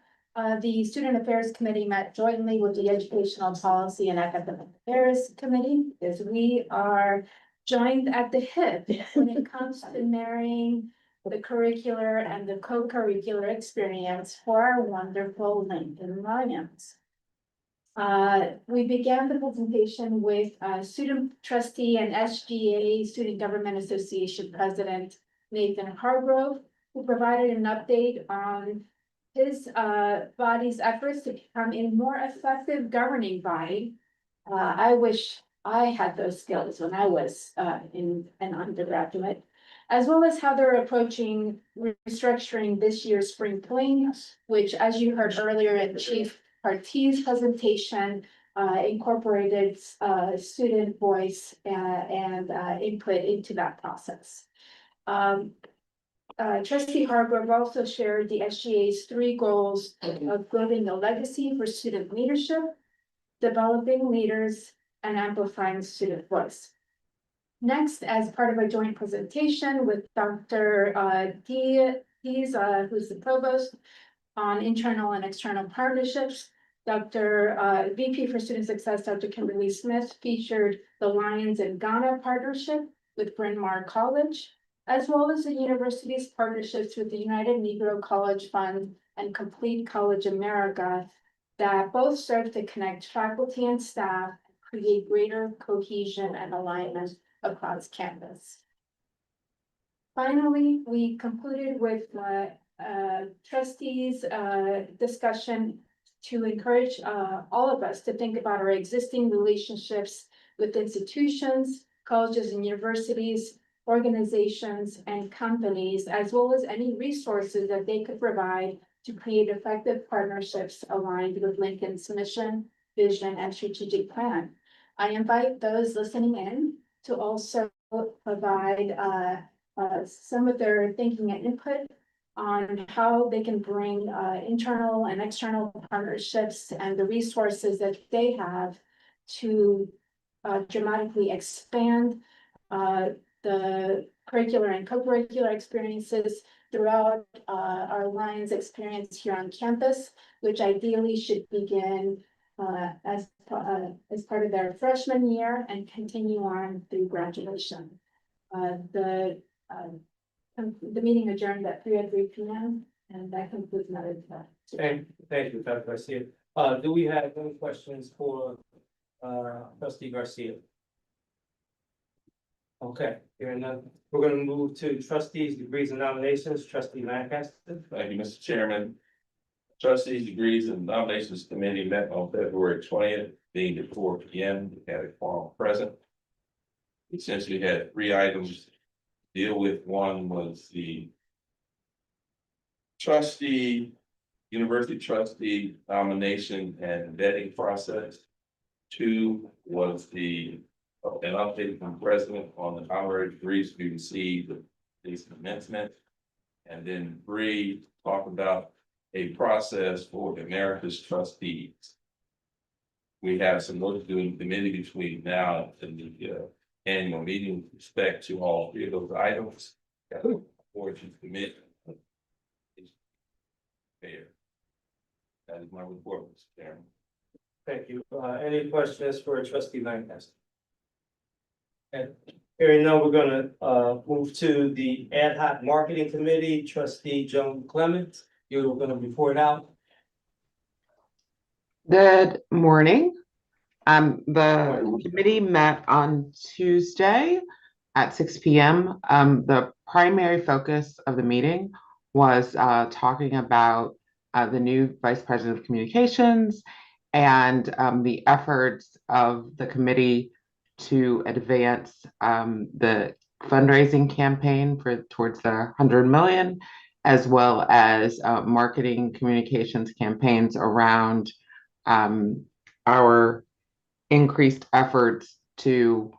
the Student Affairs Committee met jointly with the Educational Policy and Academic Affairs Committee, because we are joined at the hip when it comes to marrying the curricular and the co-curricular experience for our wonderful Lincoln Lions. We began the presentation with student trustee and SGA Student Government Association President Nathan Hargrove, who provided an update on his body's efforts to become a more effective governing body. I wish I had those skills when I was in an undergraduate, as well as how they're approaching restructuring this year's spring fling, which, as you heard earlier in Chief Partie's presentation, incorporated student voice and input into that process. Trustee Hargrove also shared the SGA's 3 goals of building a legacy for student leadership, developing leaders, and amplifying student voice. Next, as part of a joint presentation with Dr. Dees, who's the provost on internal and external partnerships, Dr. VP for Student Success, Dr. Kimberly Smith, featured the Lions in Ghana partnership with Bryn Mawr College, as well as the university's partnerships with the United Negro College Fund and Complete College America, that both serve to connect faculty and staff, create greater cohesion and alignment across campus. Finally, we concluded with trustees' discussion to encourage all of us to think about our existing relationships with institutions, colleges and universities, organizations, and companies, as well as any resources that they could provide to create effective partnerships aligned with Lincoln's mission, vision, and strategic plan. I invite those listening in to also provide some of their thinking and input on how they can bring internal and external partnerships and the resources that they have to dramatically expand the curricular and co-curricular experiences throughout our Lions experience here on campus, which ideally should begin as part of their freshman year and continue on through graduation. The meeting adjourned at 3:03 p.m. and that concludes my report. Thank you, Dr. Garcia. Do we have any questions for trustee Garcia? Okay, hearing none, we're gonna move to trustees' degrees and nominations, trustee Lancaster. Thank you, Mr. Chairman. Trustees Degrees and Nominations Committee met on February 20th, being at 4 p.m. We had a quorum present. We essentially had 3 items to deal with. One was the university trustee nomination and vetting process. 2 was an update from the president on the honorary degrees we received, the commencement. And then 3, talk about a process for America's trustees. We have some work to do in the committee between now and the annual meeting with respect to all 3 of those items. Or to commit. Fair. That is my report, Mr. Chairman. Thank you. Any questions for trustee Lancaster? And hearing none, we're gonna move to the ad hoc marketing committee, trustee Joan Clement. You're gonna report out. Good morning. The committee met on Tuesday at 6 p.m. The primary focus of the meeting was talking about the new Vice President of Communications and the efforts of the committee to advance the fundraising campaign towards the 100 million, as well as marketing communications campaigns around our increased efforts to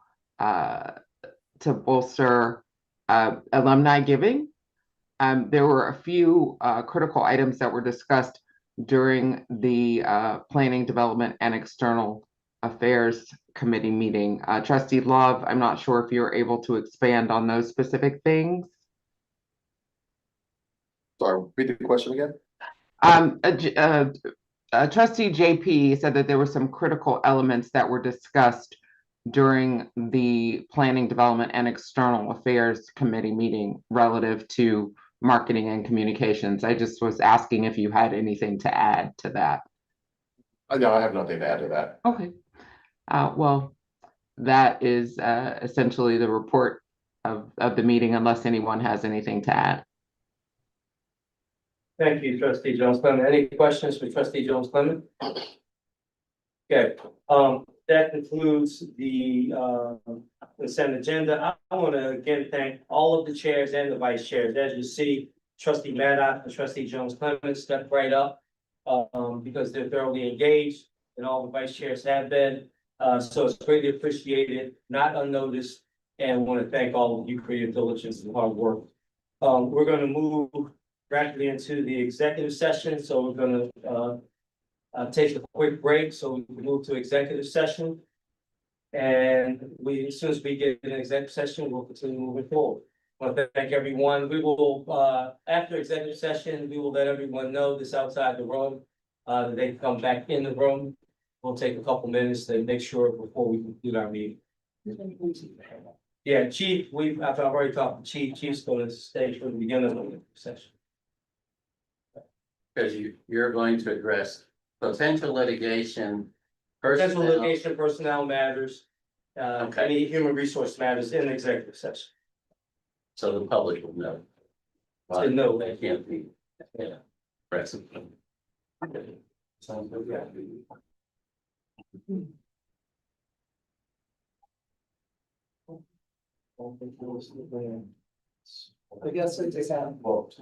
bolster alumni giving. There were a few critical items that were discussed during the Planning, Development, and External Affairs Committee meeting. Trustee Love, I'm not sure if you're able to expand on those specific things. Sorry, repeat the question again? Trustee JP said that there were some critical elements that were discussed during the Planning, Development, and External Affairs Committee meeting relative to marketing and communications. I just was asking if you had anything to add to that. No, I have nothing to add to that. Okay. Well, that is essentially the report of the meeting, unless anyone has anything to add. Thank you, trustee Jones Clement. Any questions for trustee Jones Clement? Okay, that concludes the consent agenda. I want to again thank all of the chairs and the vice chairs. As you see, trustee Maddox and trustee Jones Clement stepped right up because they're thoroughly engaged, and all the vice chairs have been. So it's greatly appreciated, not unnoticed, and want to thank all of you for your diligence and hard work. We're going to move rapidly into the executive session, so we're going to take a quick break so we can move to executive session. And as soon as we get in executive session, we'll continue moving forward. I want to thank everyone. We will, after executive session, we will let everyone know this outside the room, that they can come back in the room. We'll take a couple minutes to make sure before we conclude our meeting. Yeah, Chief, I've already talked to Chief. Chief's going to stay for the beginning of the session. Because you're going to address potential litigation. Potential litigation, personnel matters, any human resource matters in executive session. So the public will know. To know. They can't be, present. Sounds good, yeah. I guess we just have. What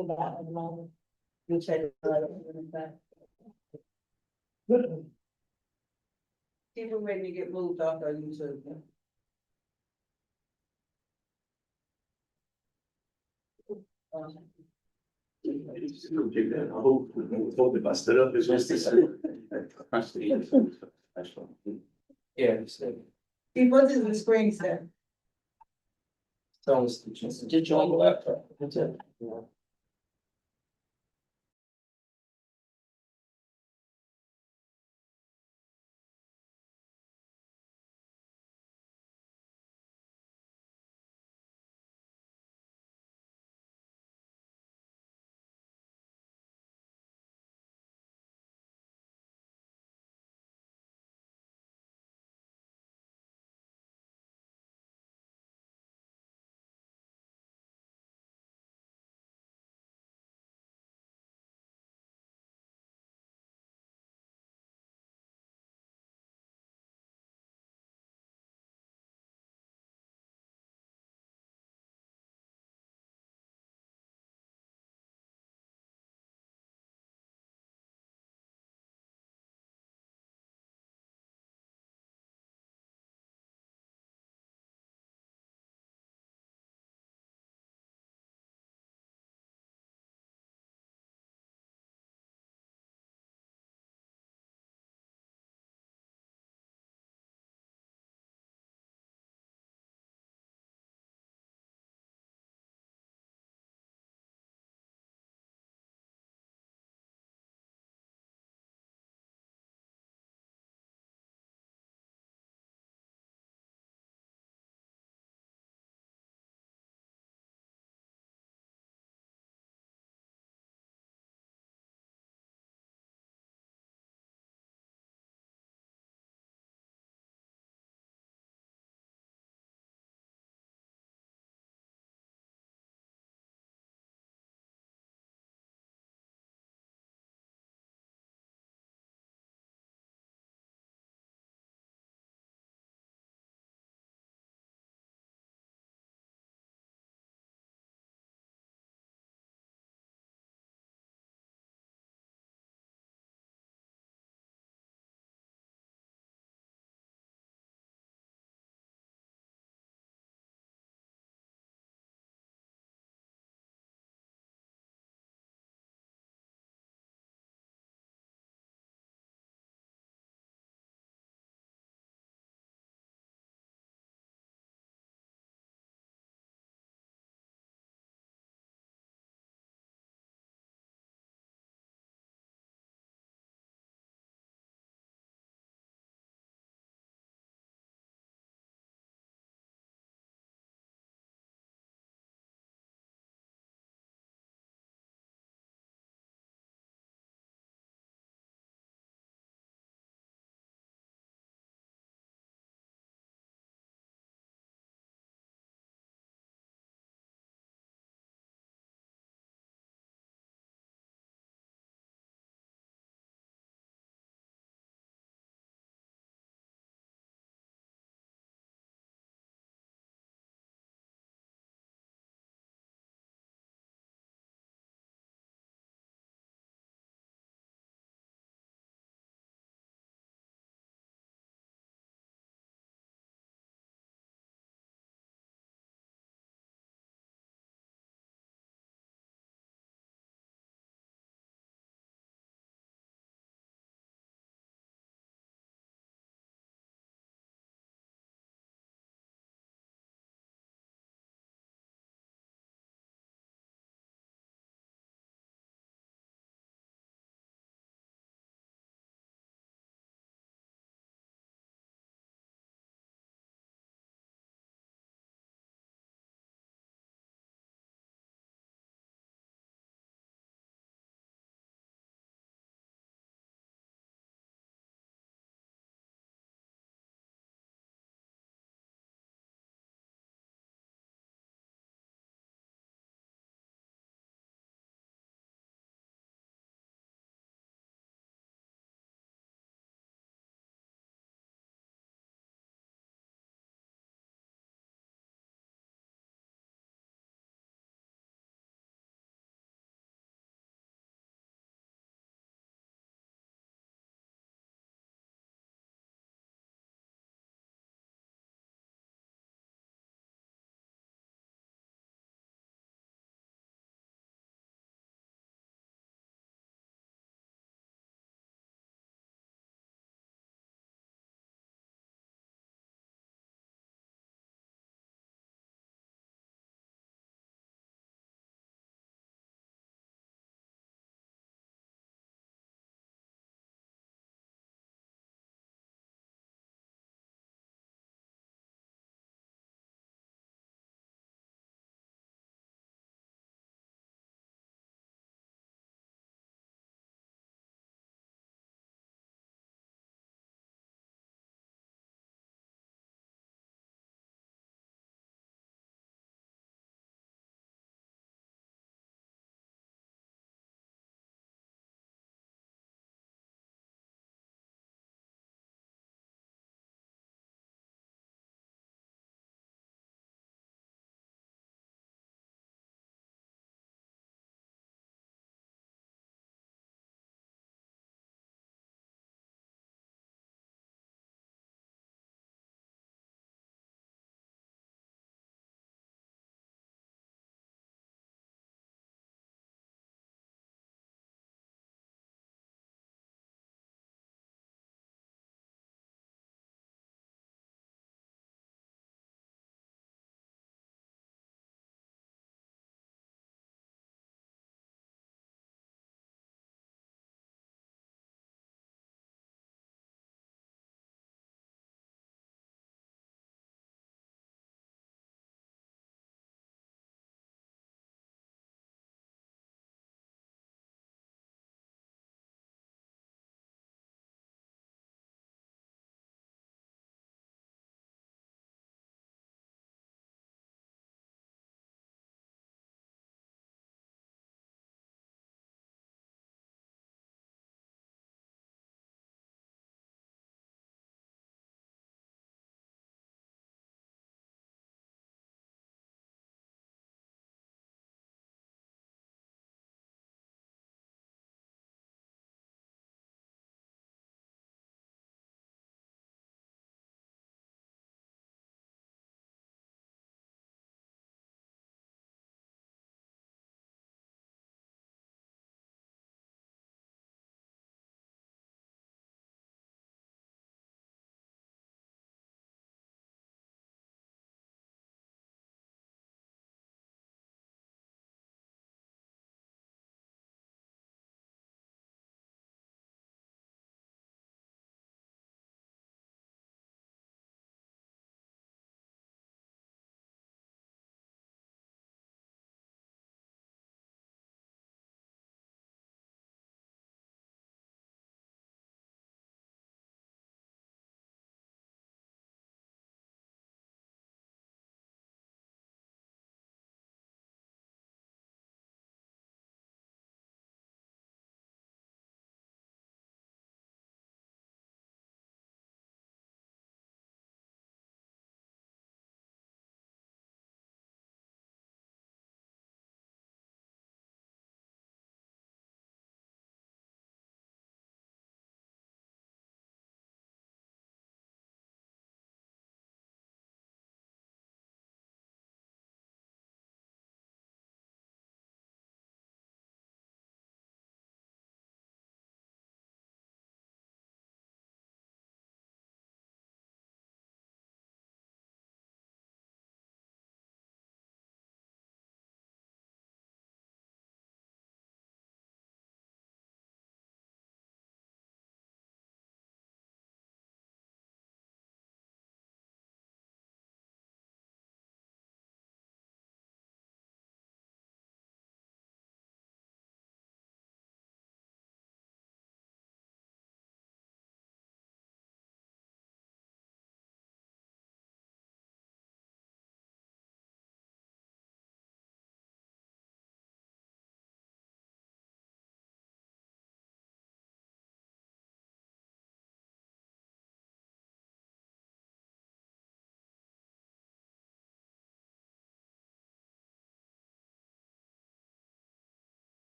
about at the moment? You said. People ready to get moved off of YouTube. If I stood up, it's just Yeah. See, what does the screen say? To join the laptop. That's it.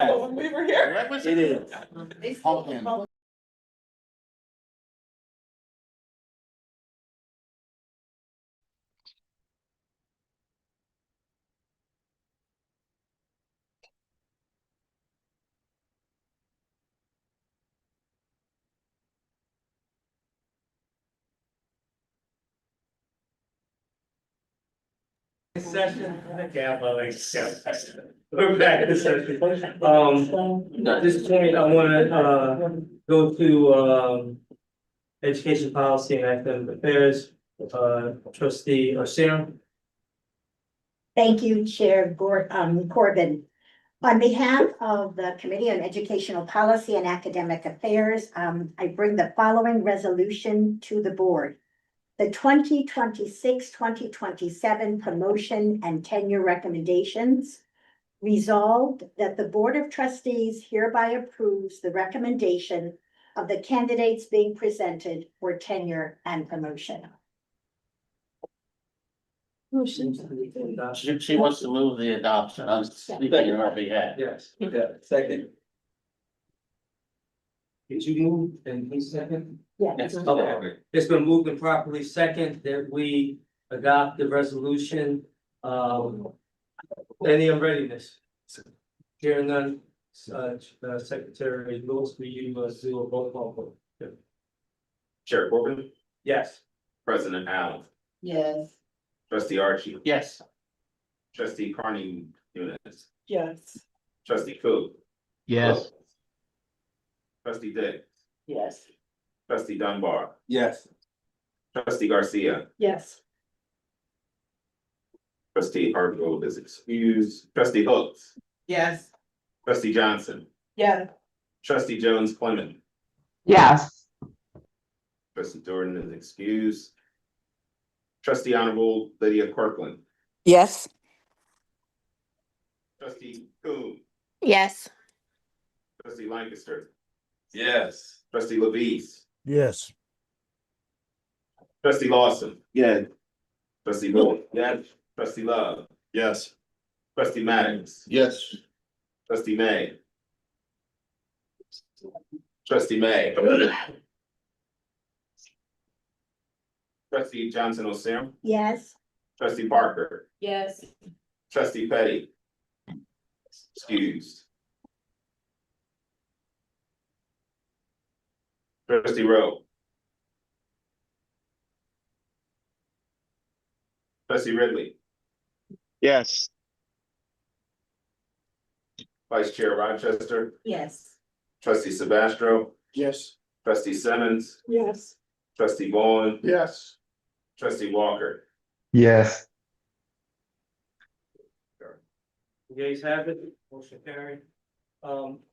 We were here. It is. Session, we're back in session. At this point, I wanna, go to, education policy and academic affairs, trustee Sarah. Thank you, Chair Corbin. On behalf of the Committee on Educational Policy and Academic Affairs, I bring the following resolution to the board. The 2026-2027 promotion and tenure recommendations. Resolved that the Board of Trustees hereby approves the recommendation of the candidates being presented for tenure and promotion. She wants to move the adoption. I'm speaking on her behalf. Yes, yeah, second. Did you move and he second? Yes. Okay, it's been moved and properly second that we adopt the resolution. Any unreadiness? Hearing none, Secretary Lewis, will you do a roll call vote? Chair Corbin, Yes. President Allen, Yes. trustee Archie, Yes. trustee Carney Nunez, Yes. trustee Coe, Yes. trustee Dick, Yes. trustee Dunbar, Yes. trustee Garcia, Yes. trustee Hargrove is excused, trustee Hooks, Yes. trustee Johnson, Yeah. trustee Jones Clement, Yes. trustee Jordan is excused. Trustee Honorable Lydia Corkland, Yes. trustee Coon, Yes. trustee Lancaster, Yes. trustee Levis, Yes. trustee Lawson, Yeah. trustee Moore, yes, trustee Love, Yes. trustee Maddox, Yes. trustee May. Trustee May. Trustee Johnson Osam, Yes. trustee Parker, Yes. trustee Petty. Excused. Trustee Rowe. Trustee Ridley, Yes. Vice Chair Rochester, Yes. trustee Sebastro, Yes. trustee Simmons, Yes. trustee Vaughn, Yes. trustee Walker. Yes. You guys have it, motion carried.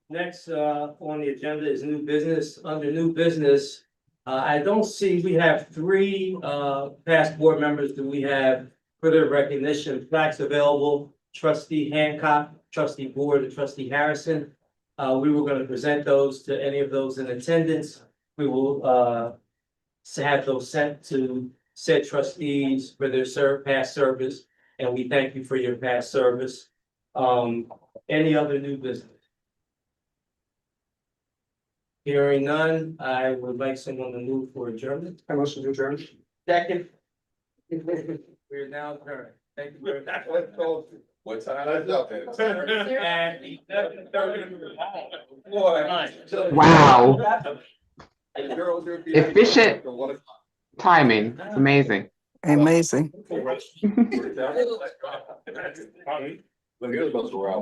Next, on the agenda is new business. Under new business, I don't see, we have three, past board members. Do we have further recognition plaques available? Trustee Hancock, trustee Board, and trustee Harrison. We were gonna present those to any of those in attendance. We will, have those sent to said trustees for their past service, and we thank you for your past service. Any other new business? Hearing none, I would like someone to move for adjournment. I motion to adjourn. Second. We're now adjourned. Thank you very much. What time? At 11:30. Boy. Wow. Efficient timing. It's amazing. Amazing. Look, it was supposed to roll.